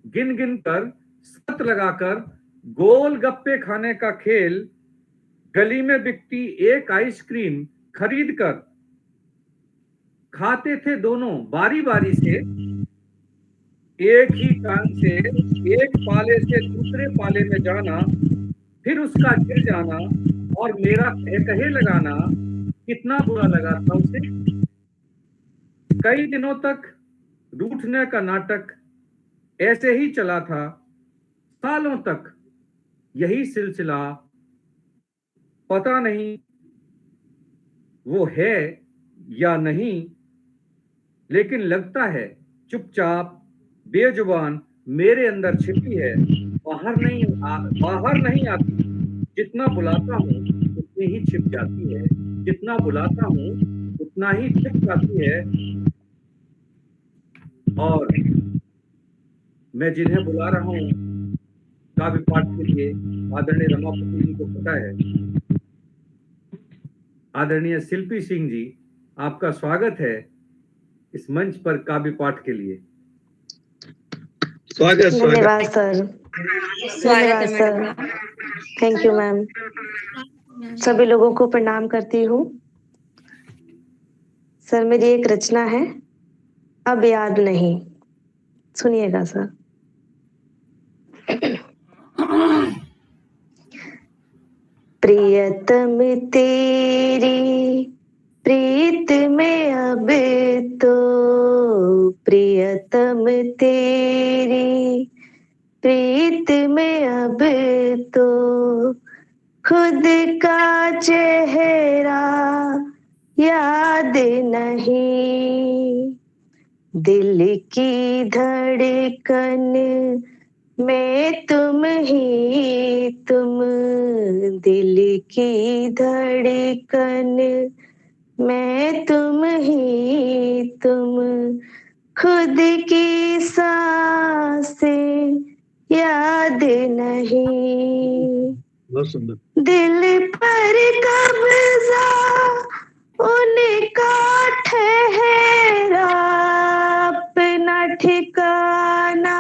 D: गिन गिन कर शर्त लगाकर गोल गप्पे खाने का खेल। गली में बिकती एक आइसक्रीम खरीद कर खाते थे दोनों बारी बारी से। एक ही टांग से एक पाले से दूसरे पाले में जाना, फिर उसका गिर जाना और मेरा कहे लगाना कितना बुरा लगा था उसे। कई दिनों तक रूठने का नाटक ऐसे ही चला था, सालों तक यही सिलसिला। पता नहीं वो है या नहीं, लेकिन लगता है चुपचाप बेजुबान मेरे अंदर छिपी है, बाहर नहीं आती। जितना बुलाता हूँ उतनी ही छिप जाती है, जितना बुलाता हूँ उतना ही छिप जाती है। और मैं जिन्हें बुला रहा हूँ काव्य पाठ के लिए, आदरणीय रमापति जी को पता है। आदरणीय शिल्पी सिंह जी, आपका स्वागत है इस मंच पर काव्य पाठ के लिए।
K: धन्यवाद सर, धन्यवाद सर, थैंक यू मैम। सभी लोगों को प्रणाम करती हूँ। सर मेरी एक रचना है, अब याद नहीं, सुनिएगा सर। प्रियतम तेरी प्रीत में अब तो, प्रियतम तेरी प्रीत में अब तो खुद का चेहरा याद नहीं, दिल की धड़कन में तुम ही तुम, दिल की धड़कन में तुम ही तुम, खुद की सांसें याद नहीं, दिल पर कब्जा उनका ठहरा, अपना ठिकाना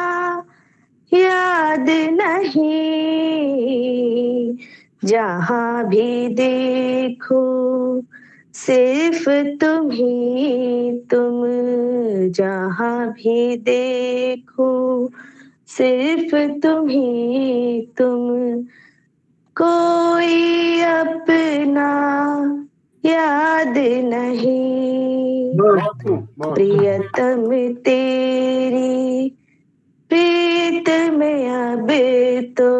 K: याद नहीं, जहां भी देखो सिर्फ तुम ही तुम, जहां भी देखो सिर्फ तुम ही तुम, कोई अपना याद नहीं, प्रियतम तेरी प्रीत में अब तो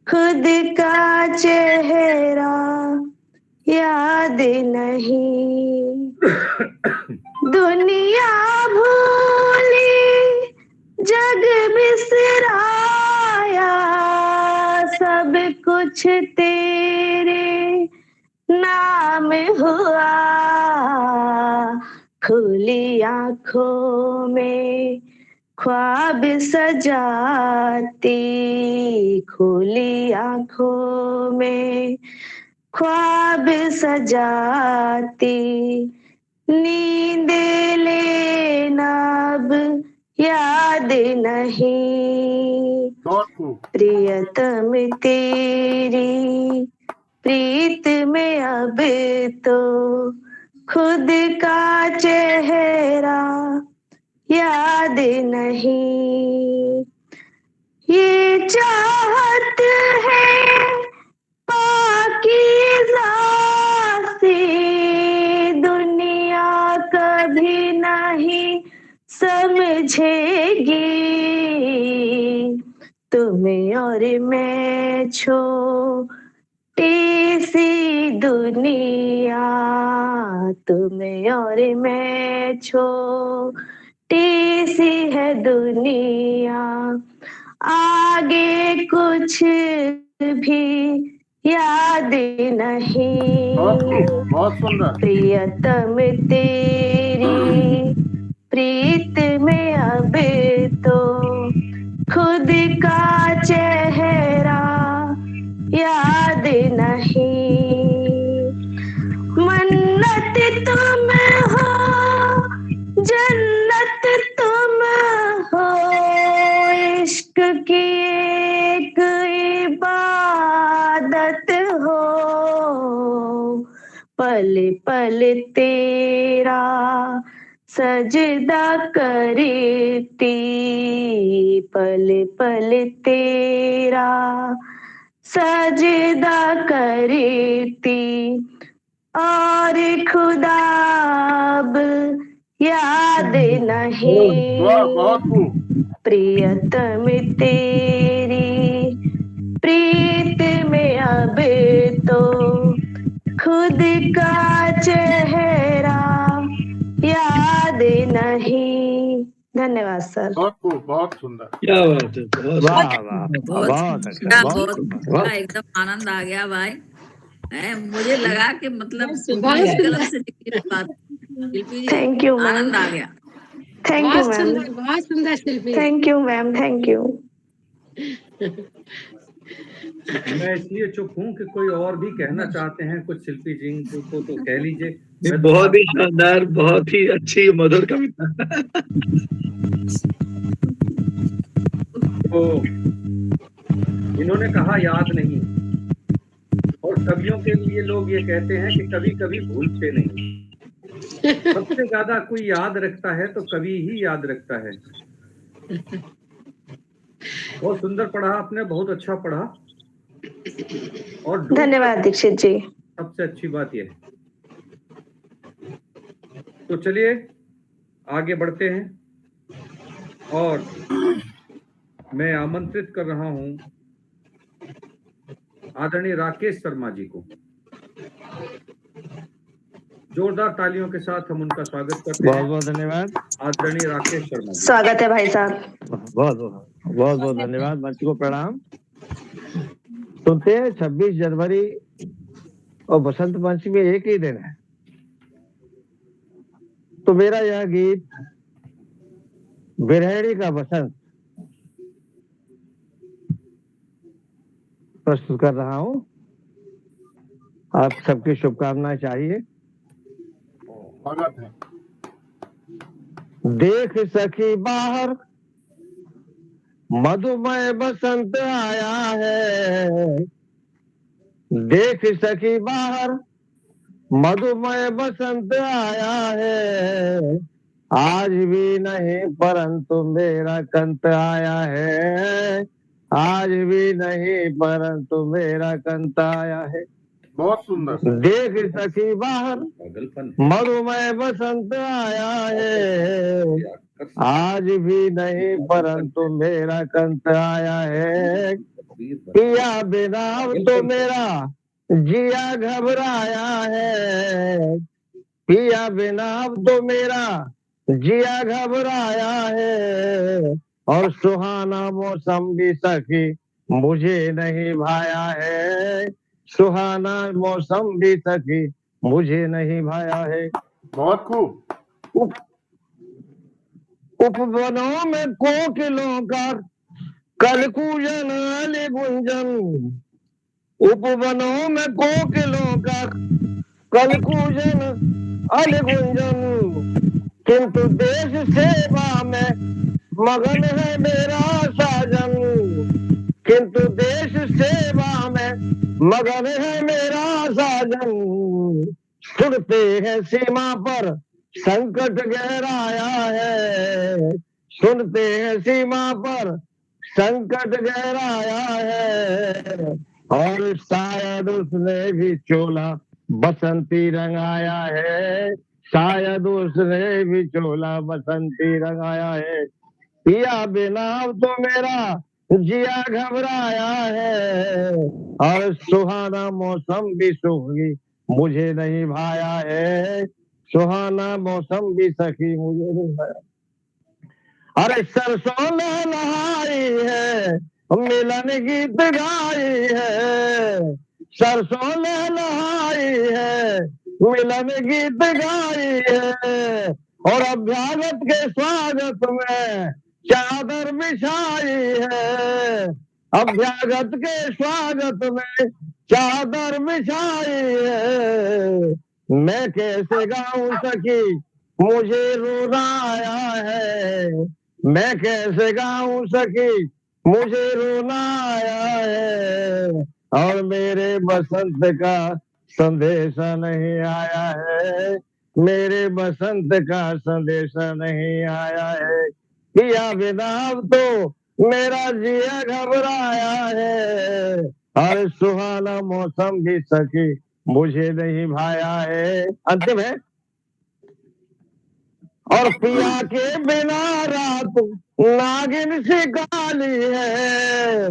K: खुद का चेहरा याद नहीं, दुनिया भूली जग बिसराया, सब कुछ तेरे नाम हुआ, खुली आंखों में ख्वाब सजाती, खुली आंखों में ख्वाब सजाती, नींद लेना अब याद नहीं, प्रियतम तेरी प्रीत में अब तो खुद का चेहरा याद नहीं, ये चाहत है पाकीज़ा से दुनिया कभी नहीं समझेगी, तुम्हें और मैं छोटी सी दुनिया, तुम्हें और मैं छोटी सी है दुनिया, आगे कुछ भी याद नहीं, प्रियतम तेरी प्रीत में अब तो खुद का चेहरा याद नहीं, मन्नत तुम हो जन्नत तुम हो, इश्क की एक इबादत हो, पल पल तेरा सजदा करती पल पल तेरा, सजदा करती और खुदा अब याद नहीं,
A: बहुत खूब।
K: प्रियतम तेरी प्रीत में अब तो खुद का चेहरा याद नहीं। धन्यवाद सर।
A: बहुत खूब, बहुत सुंदर।
I: क्या बात है, बहुत
B: वाह
I: सुंदर।
B: बहुत
I: बहुत अच्छा,
B: अच्छा,
I: बहुत
B: बहुत
I: सुंदर।
B: अच्छा, एकदम आनंद आ गया भाई। मुझे लगा कि मतलब
G: बहुत
B: मेरी
G: सुंदर।
B: कलम से लिखी हुई बात। Shilpi ji
K: thank you ma'am.
B: आनंद आ गया।
K: थैंक यू
G: बहुत
K: मैम।
G: सुंदर, बहुत सुंदर Shilpi.
K: Thank you ma'am, thank you.
D: मैं इसलिए चुप हूं कि कोई और भी कहना चाहते हैं कुछ शिल्पी जी को तो कह लीजिए। मैं तो
I: बहुत ही शानदार, बहुत ही अच्छी मधुर कविता।
D: तो इन्होंने कहा याद नहीं, और कवियों के लिए लोग ये कहते हैं कि कभी कभी भूलते नहीं। सबसे ज्यादा कोई याद रखता है तो कवि ही याद रखता है। बहुत सुंदर पढ़ा आपने, बहुत अच्छा पढ़ा। और
K: धन्यवाद दीक्षित जी।
D: सबसे अच्छी बात यह है। तो चलिए आगे बढ़ते हैं, और मैं आमंत्रित कर रहा हूं आदरणीय राकेश शर्मा जी को। जोरदार तालियों के साथ हम उनका स्वागत करते हैं।
N: बहुत बहुत धन्यवाद।
D: आदरणीय राकेश शर्मा जी,
K: स्वागत है भाई साहब।
N: बहुत बहुत बहुत धन्यवाद। मंच को प्रणाम। सुनते हैं 26 जनवरी और बसंत पंचमी एक ही दिन है, तो मेरा यह गीत बिरहणी का बसंत प्रस्तुत कर रहा हूं। आप सबकी शुभकामनाएं चाहिए।
A: स्वागत है।
N: देख सखी बाहर मधुमय बसंत आया है, देख सखी बाहर मधुमय बसंत आया है, आज भी नहीं परंतु मेरा कंत आया है, आज भी नहीं परंतु मेरा कंत आया है।
A: बहुत सुंदर।
N: देख सखी बाहर मधुमय बसंत आया है, आज भी नहीं परंतु मेरा कंत आया है, पिया बिना तो मेरा जिया घबराया है, पिया बिना तो मेरा जिया घबराया है, और सुहाना मौसम भी सखी मुझे नहीं भाया है, सुहाना मौसम भी सखी मुझे नहीं भाया है।
A: बहुत खूब।
N: उपवनों में कोकिलों का कलकूजन अली गुंजन, उपवनों में कोकिलों का कलकूजन अली गुंजन, किंतु देश सेवा में मगन है मेरा साजन, किंतु देश सेवा में मगन है मेरा साजन, सुनते हैं सीमा पर संकट गहराया है, सुनते हैं सीमा पर संकट गहराया है, और शायद उसने भी चोला बसंती रंगाया है, शायद उसने भी चोला बसंती रंगाया है, पिया बिना तो मेरा जिया घबराया है, और सुहाना मौसम भी सुखी मुझे नहीं भाया है, सुहाना मौसम भी सखी मुझे नहीं भाया। अरे सरसों लहलहाई है मिलन गीत गाई है, सरसों लहलहाई है मिलन गीत गाई है, और अभ्यागत के स्वागत में चादर बिछाई है, अभ्यागत के स्वागत में चादर बिछाई है, मैं कैसे गाऊं सखी मुझे रोना आया है, मैं कैसे गाऊं सखी मुझे रोना आया है, और मेरे बसंत का संदेशा नहीं आया है, मेरे बसंत का संदेश नहीं आया है। पिया बिना अब तो मेरा जिया घबराया है। हर सुहाना मौसम भी सखी मुझे नहीं भाया है। अंतिम है। और पिया के बिना रात नागिन सी काली है।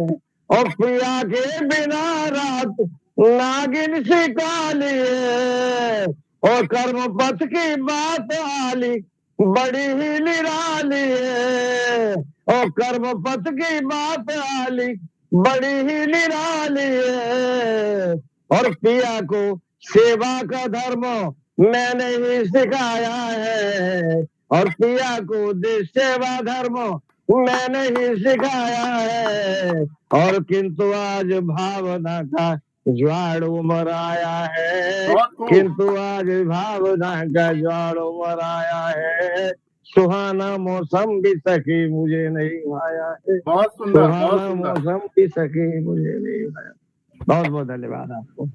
N: और पिया के बिना रात नागिन सी काली है। और कर्म पथ की बात आली बड़ी ही निराली है। और कर्म पथ की बात आली बड़ी ही निराली है। और पिया को सेवा का धर्म मैंने ही सिखाया है। और पिया को देश सेवा धर्म मैंने ही सिखाया है। और किंतु आज भावना का ज्वार उमर आया है। किंतु आज भावना का ज्वार उमर आया है। सुहाना मौसम भी सखी मुझे नहीं भाया है।
A: बहुत सुंदर, बहुत
N: सुहाना
A: सुंदर।
N: मौसम भी सखी मुझे नहीं भाया। बहुत बहुत धन्यवाद आपको।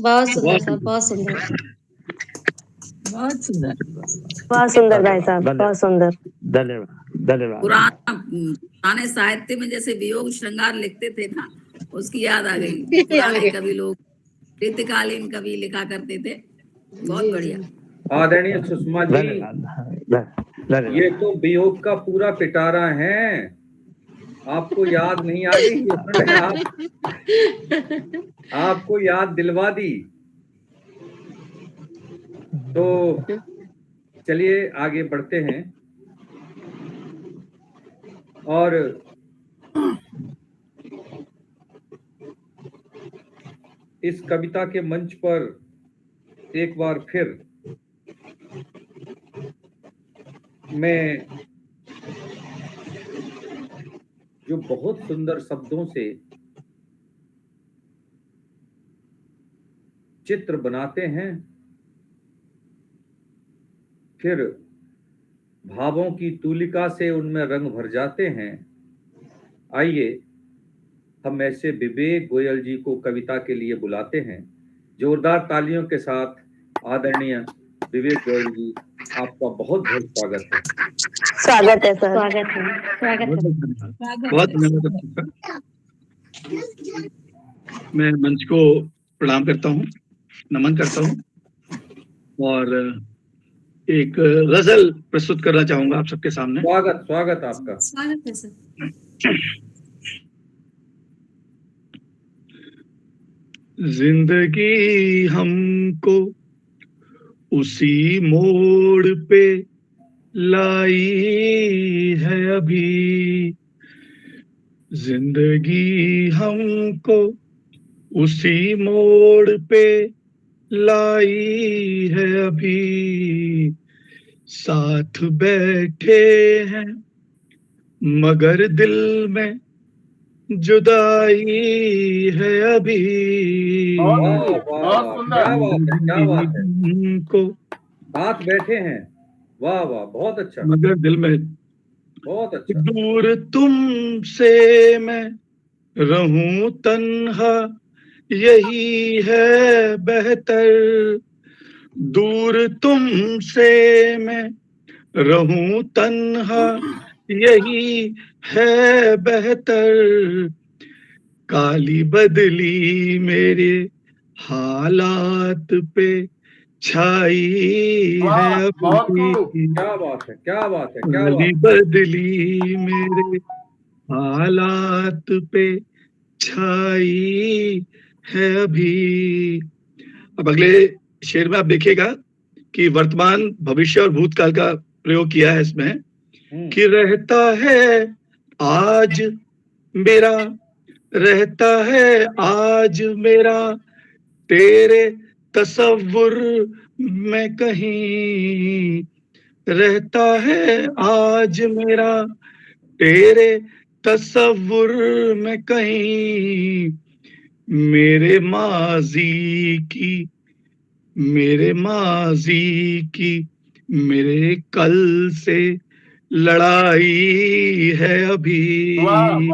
O: बहुत सुंदर सर, बहुत सुंदर।
F: बहुत सुंदर।
K: बहुत सुंदर भाई साहब, बहुत सुंदर।
N: धन्यवाद धन्यवाद।
B: पुराने साहित्य में जैसे वियोग श्रृंगार लिखते थे ना, उसकी याद आ गई। पुराने कवि लोग रीतिकालीन कवि लिखा करते थे। बहुत बढ़िया।
D: आदरणीय सुषमा जी, ये तो वियोग का पूरा पिटारा है। आपको याद नहीं आ गई? आपको याद दिलवा दी। तो चलिए आगे बढ़ते हैं। और इस कविता के मंच पर एक बार फिर मैं जो बहुत सुंदर शब्दों से चित्र बनाते हैं, फिर भावों की तूलिका से उनमें रंग भर जाते हैं। आइए हम ऐसे विवेक गोयल जी को कविता के लिए बुलाते हैं। जोरदार तालियों के साथ आदरणीय विवेक गोयल जी, आपका बहुत बहुत स्वागत है।
K: स्वागत है सर।
O: स्वागत है, स्वागत है।
I: बहुत धन्यवाद। मैं मंच को प्रणाम करता हूँ, नमन करता हूँ और एक गजल प्रस्तुत करना चाहूंगा आप सबके सामने।
D: स्वागत स्वागत आपका।
O: स्वागत है सर।
I: जिंदगी हमको उसी मोड़ पे लाई है अभी। जिंदगी हमको उसी मोड़ पे लाई है अभी। साथ बैठे हैं मगर दिल में जुदाई है अभी।
D: क्या बात है।
I: को
D: साथ बैठे हैं, वाह वाह, बहुत अच्छा।
I: मगर दिल में
D: बहुत अच्छा।
I: दूर तुमसे मैं रहूं तन्हा यही है बेहतर। दूर तुमसे मैं रहूं तन्हा यही है बेहतर। काली बदली मेरे हालात पे छाई है अभी।
D: क्या बात है, क्या बात है, क्या
I: काली
D: बात है।
I: बदली मेरे हालात पे छाई है अभी। अब अगले शेर में आप देखिएगा कि वर्तमान, भविष्य और भूतकाल का प्रयोग किया है इसमें कि रहता है आज मेरा, रहता है आज मेरा तेरे तसव्वुर में कहीं। रहता है आज मेरा तेरे तसव्वुर में कहीं। मेरे माजी की, मेरे माजी की मेरे कल से लड़ाई है अभी। मेरे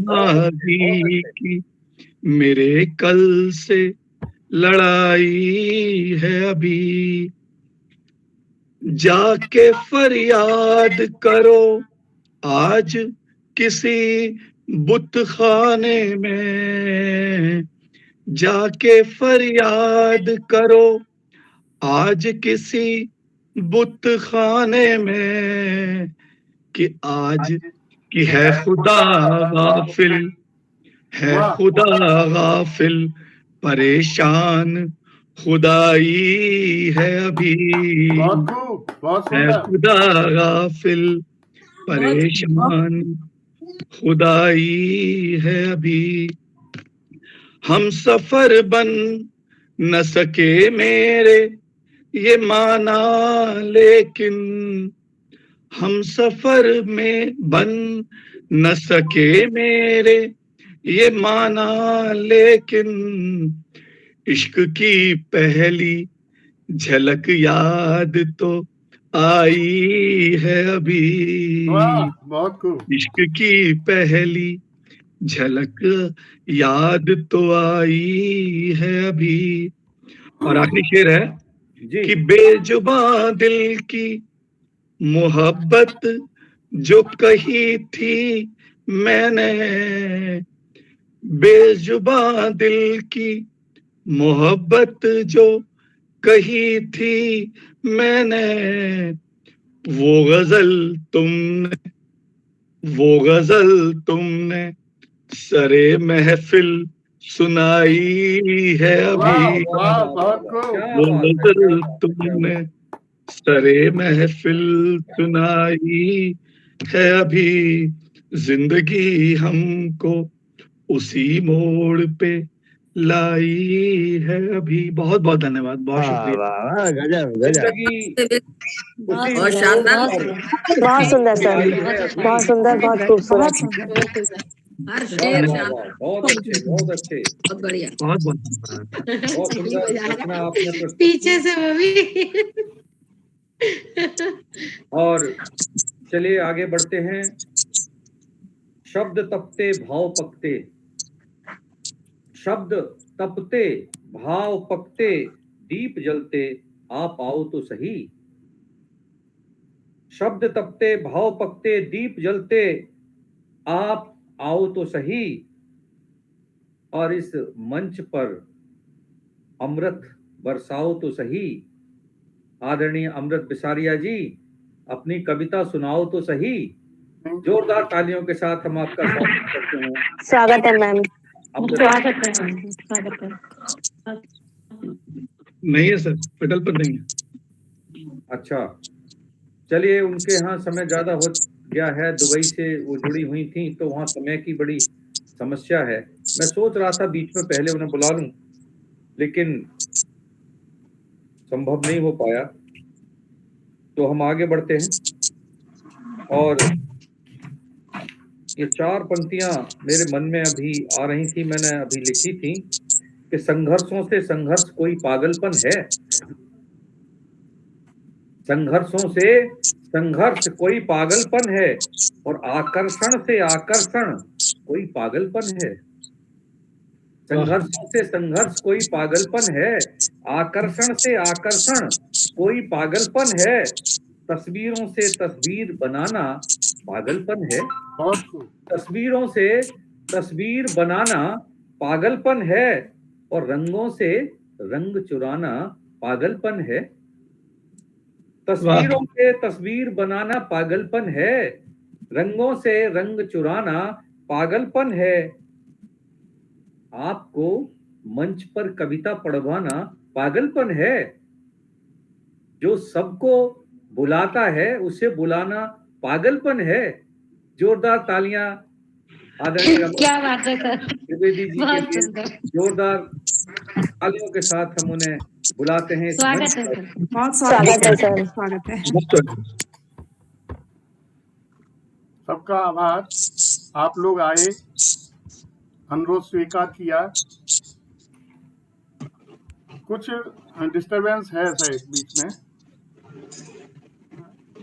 I: माजी की मेरे कल से लड़ाई है अभी। जाके फरियाद करो आज किसी बुत खाने में, जाके फरियाद करो आज किसी बुत खाने में, कि आज की है खुदा गाफिल, है खुदा गाफिल, परेशान खुदाई है अभी, है खुदा गाफिल, परेशान खुदाई है अभी। हम सफर बन न सके मेरे ये माना, लेकिन हम सफर में बन न सके मेरे ये माना, लेकिन इश्क की पहली झलक याद तो आई है अभी, इश्क की पहली झलक याद तो आई है अभी। और आखिरी शेर है कि बेजुबां दिल की मोहब्बत जो कही थी मैंने, बेजुबां दिल की मोहब्बत जो कही थी मैंने, वो गजल तुमने सरे महफिल सुनाई है अभी, वो गजल तुमने सरे महफिल सुनाई है अभी। जिंदगी हमको उसी मोड़ पे लाई है अभी। बहुत बहुत धन्यवाद, बहुत शुक्रिया।
N: गजब गजब,
B: बहुत शानदार,
K: बहुत सुंदर सर, बहुत सुंदर, बहुत खूबसूरत।
B: हर शेर
D: बहुत अच्छे, बहुत अच्छे,
B: बहुत बढ़िया,
I: बहुत
D: बहुत सुंदर रचना आपने प्रस्तुत
G: पीछे से वो भी।
D: और चलिए आगे बढ़ते हैं। शब्द तपते भाव पकते, शब्द तपते भाव पकते, दीप जलते आप आओ तो सही। शब्द तपते भाव पकते, दीप जलते आप आओ तो सही। और इस मंच पर अमृत बरसाओ तो सही। आदरणीय अमृत बिसारिया जी, अपनी कविता सुनाओ तो सही। जोरदार तालियों के साथ हम आपका स्वागत करते हैं।
K: स्वागत है मैम।
O: स्वागत है।
I: नहीं है सर, पेडल पर नहीं है।
D: अच्छा, चलिए, उनके यहाँ समय ज्यादा हो गया है, दुबई से वो जुड़ी हुई थी तो वहाँ समय की बड़ी समस्या है। मैं सोच रहा था बीच में पहले उन्हें बुला लूं, लेकिन संभव नहीं हो पाया। तो हम आगे बढ़ते हैं। और ये 4 पंक्तियां मेरे मन में अभी आ रही थी, मैंने अभी लिखी थी कि संघर्षों से संघर्ष कोई पागलपन है, संघर्षों से संघर्ष कोई पागलपन है, और आकर्षण से आकर्षण कोई पागलपन है। संघर्षों से संघर्ष कोई पागलपन है, आकर्षण से आकर्षण कोई पागलपन है, तस्वीरों से तस्वीर बनाना पागलपन है, तस्वीरों से तस्वीर बनाना पागलपन है, और रंगों से रंग चुराना पागलपन है। तस्वीरों से तस्वीर बनाना पागलपन है, रंगों से रंग चुराना पागलपन है, आपको मंच पर कविता पढ़वाना पागलपन है, जो सबको बुलाता है उसे बुलाना पागलपन है। जोरदार तालियां आदरणीय
O: क्या बात है सर,
D: त्रिवेदी जी के लिए, जोरदार तालियों के साथ हम उन्हें बुलाते हैं।
O: स्वागत है सर,
C: बहुत स्वागत है सर, स्वागत है।
A: सबका आभार, आप लोग आए, अनुरोध स्वीकार किया। कुछ डिस्टरबेंस है सर बीच में।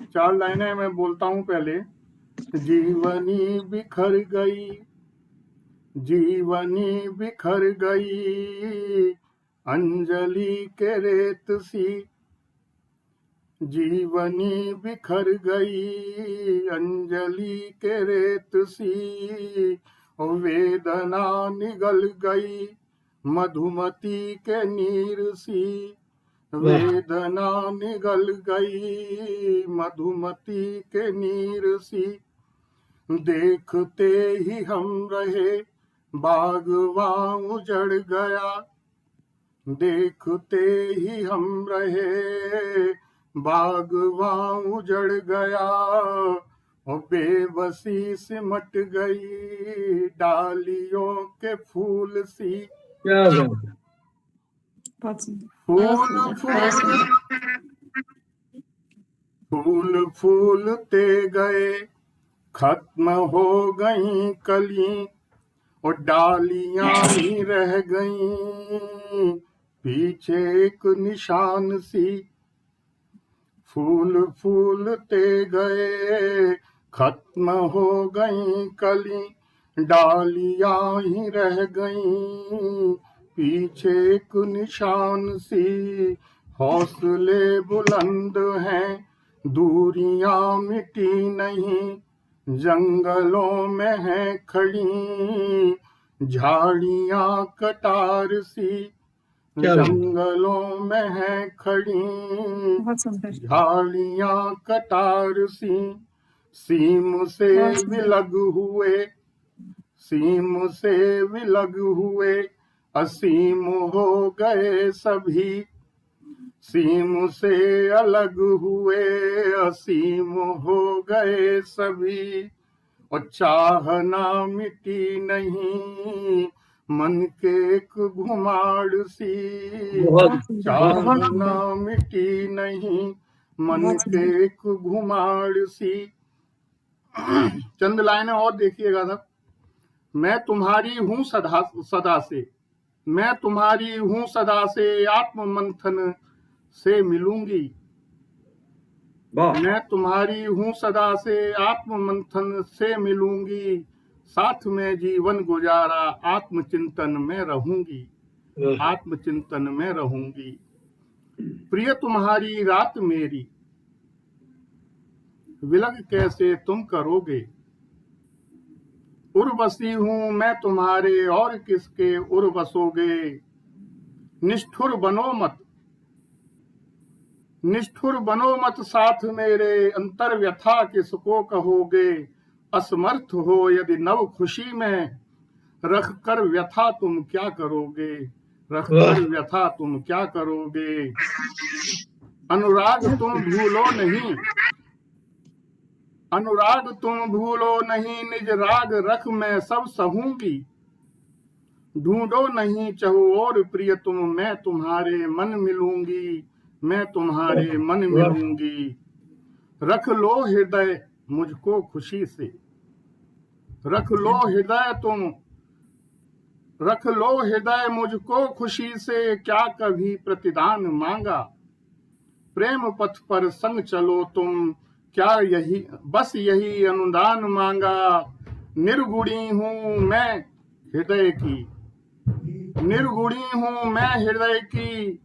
A: 4 लाइनें मैं बोलता हूं पहले। जीवनी बिखर गई, जीवनी बिखर गई, अंजलि के रेत सी जीवनी बिखर गई, अंजलि के रेत सी वेदना निगल गई, मधुमती के नीर सी वेदना निगल गई, मधुमती के नीर सी। देखते ही हम रहे बागवां उजड़ गया, देखते ही हम रहे बागवां उजड़ गया, और बेबसी सिमट गई डालियों के फूल सी। फूल फूलते गए, खत्म हो गई कली, और डालियां ही रह गईं पीछे एक निशान सी। फूल फूलते गए, खत्म हो गई कली, डालियां ही रह गईं पीछे एक निशान सी। हौसले बुलंद हैं, दूरियां मिटी नहीं, जंगलों में है खड़ी झाड़ियां कटार सी, जंगलों में है खड़ी झाड़ियां कटार सी। सीम से विलग हुए, सीम से विलग हुए, असीम हो गए सभी, सीम से अलग हुए, असीम हो गए सभी, और चाहना मिटी नहीं मन के एक घुमाड़ सी। चाहना मिटी नहीं मन के एक घुमाड़ सी। चंद लाइनें और देखिएगा साहब। मैं तुम्हारी हूँ सदा सदा से, मैं तुम्हारी हूँ सदा से, आत्म मंथन से मिलूंगी। मैं तुम्हारी हूँ सदा से, आत्म मंथन से मिलूंगी, साथ में जीवन गुजारा आत्मचिंतन में रहूंगी, आत्मचिंतन में रहूंगी। प्रिय तुम्हारी रात मेरी, विलग कैसे तुम करोगे। उर्वशी हूं मैं तुम्हारे, और किसके उर बसोगे। निष्ठुर बनो मत, निष्ठुर बनो मत साथ मेरे, अंतर व्यथा किसको कहोगे। असमर्थ हो यदि नव खुशी में, रख कर व्यथा तुम क्या करोगे, रख कर व्यथा तुम क्या करोगे। अनुराग तुम भूलो नहीं, अनुराग तुम भूलो नहीं, निज राग रख मैं सब सहूंगी। ढूंढो नहीं चहो और प्रिय तुम, मैं तुम्हारे मन मिलूंगी, मैं तुम्हारे मन मिलूंगी। रख लो हृदय मुझको खुशी से, रख लो हृदय तुम, रख लो हृदय मुझको खुशी से, क्या कभी प्रतिदान मांगा। प्रेम पथ पर संग चलो तुम, क्या यही बस यही अनुदान मांगा। निर्गुणी हूँ मैं हृदय की, निर्गुणी हूँ मैं हृदय की,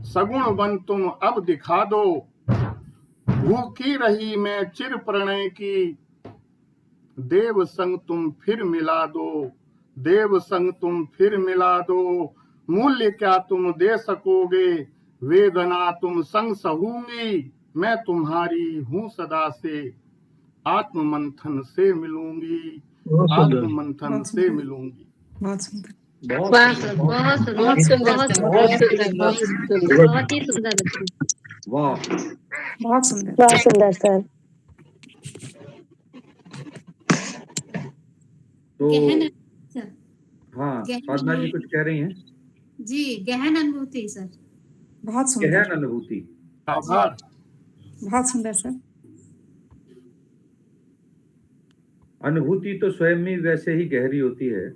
A: सगुण बन तुम अब दिखा दो। भूखी रही मैं चिर प्रणय की, देव संग तुम फिर मिला दो, देव संग तुम फिर मिला दो। मूल्य क्या तुम दे सकोगे, वेदना तुम संग सहूंगी। मैं तुम्हारी हूँ सदा से, आत्म मंथन से मिलूंगी, आत्म मंथन से मिलूंगी।
C: बहुत सुंदर,
E: बहुत सुंदर, बहुत सुंदर, बहुत सुंदर, बहुत सुंदर, बहुत ही सुंदर।
D: वाह,
C: बहुत सुंदर,
K: बहुत सुंदर सर।
D: तो
O: गहन सर,
D: हाँ,
O: गहन
D: साधना जी कुछ कह रही हैं।
O: जी, गहन अनुभूति सर।
C: बहुत सुंदर,
D: गहन अनुभूति।
A: आभार।
C: बहुत सुंदर सर।
D: अनुभूति तो स्वयं ही वैसे ही गहरी होती है,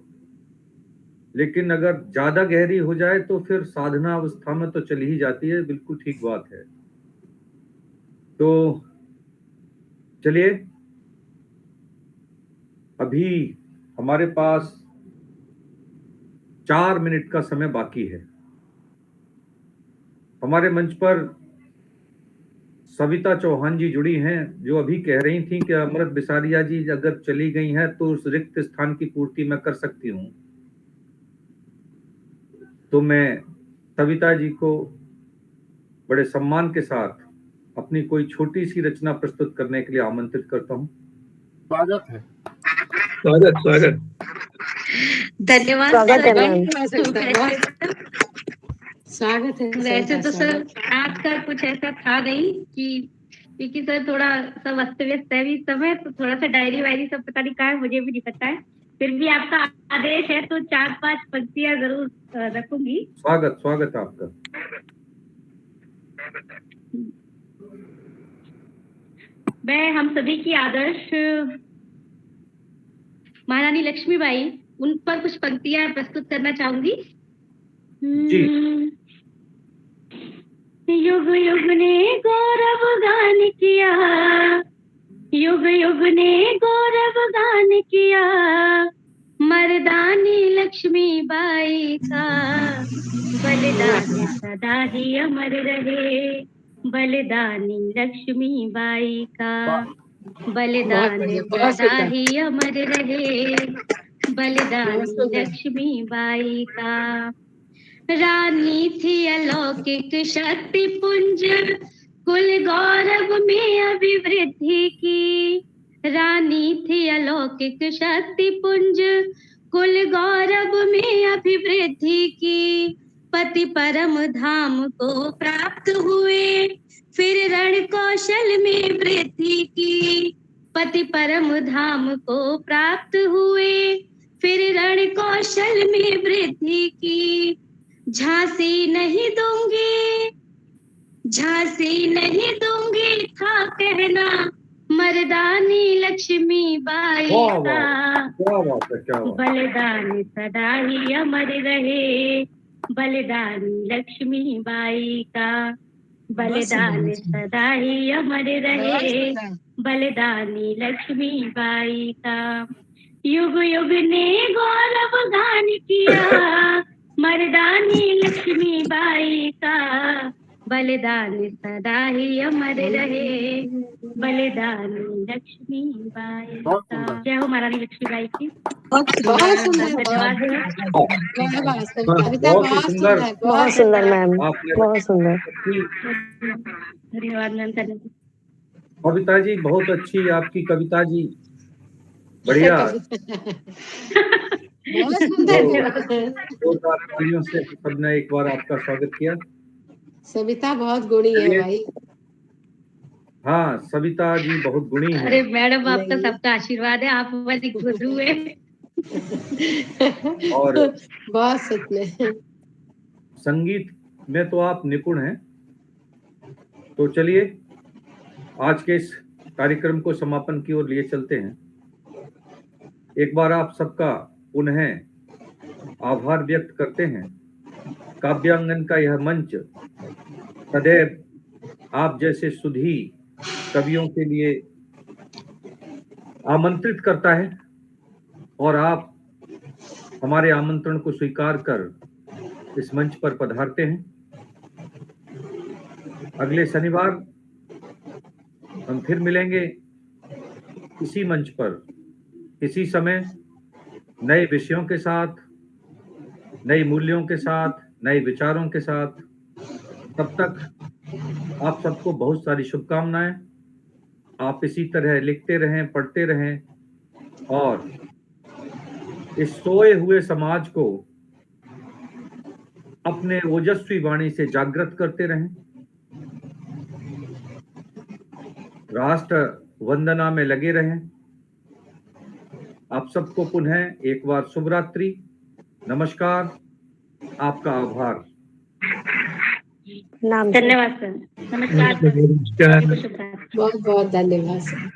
D: लेकिन अगर ज्यादा गहरी हो जाए तो फिर साधना अवस्था में तो चली ही जाती है। बिल्कुल ठीक बात है। तो चलिए, अभी हमारे पास 4 मिनट का समय बाकी है। हमारे मंच पर सविता चौहान जी जुड़ी हैं, जो अभी कह रही थी कि अमृत बिसारिया जी अगर चली गई हैं तो उस रिक्त स्थान की पूर्ति मैं कर सकती हूँ। तो मैं सविता जी को बड़े सम्मान के साथ अपनी कोई छोटी सी रचना प्रस्तुत करने के लिए आमंत्रित करता हूँ।
A: स्वागत है।
I: स्वागत स्वागत।
K: धन्यवाद
G: स्वागत है
K: सर।
G: मैम। स्वागत है
E: वैसे तो सर आपका कुछ ऐसा था नहीं कि, क्योंकि सर थोड़ा सब अस्त व्यस्त है भी समय, तो थोड़ा सा डायरी वायरी सब पता नहीं कहाँ है, मुझे भी नहीं पता है। फिर भी आपका आदेश है तो 4-5 पंक्तियां जरूर रखूंगी।
D: स्वागत स्वागत आपका।
E: मैं हम सभी की आदर्श महारानी लक्ष्मीबाई, उन पर कुछ पंक्तियां प्रस्तुत करना चाहूंगी। युग युग ने गौरव गान किया, युग युग ने गौरव गान किया, मर्दानी लक्ष्मीबाई का बलिदान सदा ही अमर रहे, बलिदानी लक्ष्मीबाई का बलिदान सदा ही अमर रहे, बलिदानी लक्ष्मीबाई का। रानी थी अलौकिक शक्ति पुंज, कुल गौरव में अभिवृद्धि की, रानी थी अलौकिक शक्ति पुंज, कुल गौरव में अभिवृद्धि की। पति परम धाम को प्राप्त हुए, फिर रण कौशल में वृद्धि की, पति परम धाम को प्राप्त हुए, फिर रण कौशल में वृद्धि की। झांसी नहीं दूंगी, झांसी नहीं दूंगी था कहना, मर्दानी लक्ष्मीबाई का बलिदान सदा ही अमर रहे, बलिदानी लक्ष्मीबाई का बलिदान सदा ही अमर रहे, बलिदानी लक्ष्मीबाई का। युग युग ने गौरव गान किया, मर्दानी लक्ष्मीबाई का बलिदान सदा ही अमर रहे, बलिदानी लक्ष्मीबाई का। जय हो महारानी लक्ष्मीबाई की।
G: बहुत सुंदर,
E: धन्यवाद।
K: बहुत सुंदर मैम, बहुत सुंदर।
E: धन्यवाद मैम, धन्यवाद।
D: कविता जी बहुत अच्छी आपकी कविता जी, बढ़िया।
G: बहुत सुंदर।
D: तालियों से सबने एक बार आपका स्वागत किया।
G: सविता बहुत गुणी है भाई।
D: हाँ, सविता जी बहुत गुणी है।
E: अरे मैडम, आपका सबका आशीर्वाद है, आप हमारी गुरु है।
D: और
G: बहुत सच में
D: संगीत में तो आप निपुण हैं। तो चलिए आज के इस कार्यक्रम को समापन की ओर लिए चलते हैं। एक बार आप सबका पुनः आभार व्यक्त करते हैं। काव्यांगन का यह मंच सदैव आप जैसे सुधी कवियों के लिए आमंत्रित करता है और आप हमारे आमंत्रण को स्वीकार कर इस मंच पर पधारते हैं। अगले शनिवार हम फिर मिलेंगे इसी मंच पर, इसी समय, नए विषयों के साथ, नए मूल्यों के साथ, नए विचारों के साथ। तब तक आप सबको बहुत सारी शुभकामनाएं। आप इसी तरह लिखते रहें, पढ़ते रहें और इस सोए हुए समाज को अपने ओजस्वी वाणी से जागृत करते रहें। राष्ट्र वंदना में लगे रहें। आप सबको पुनः एक बार शुभ रात्रि, नमस्कार, आपका आभार।
E: धन्यवाद सर, नमस्कार,
G: बहुत बहुत धन्यवाद सर।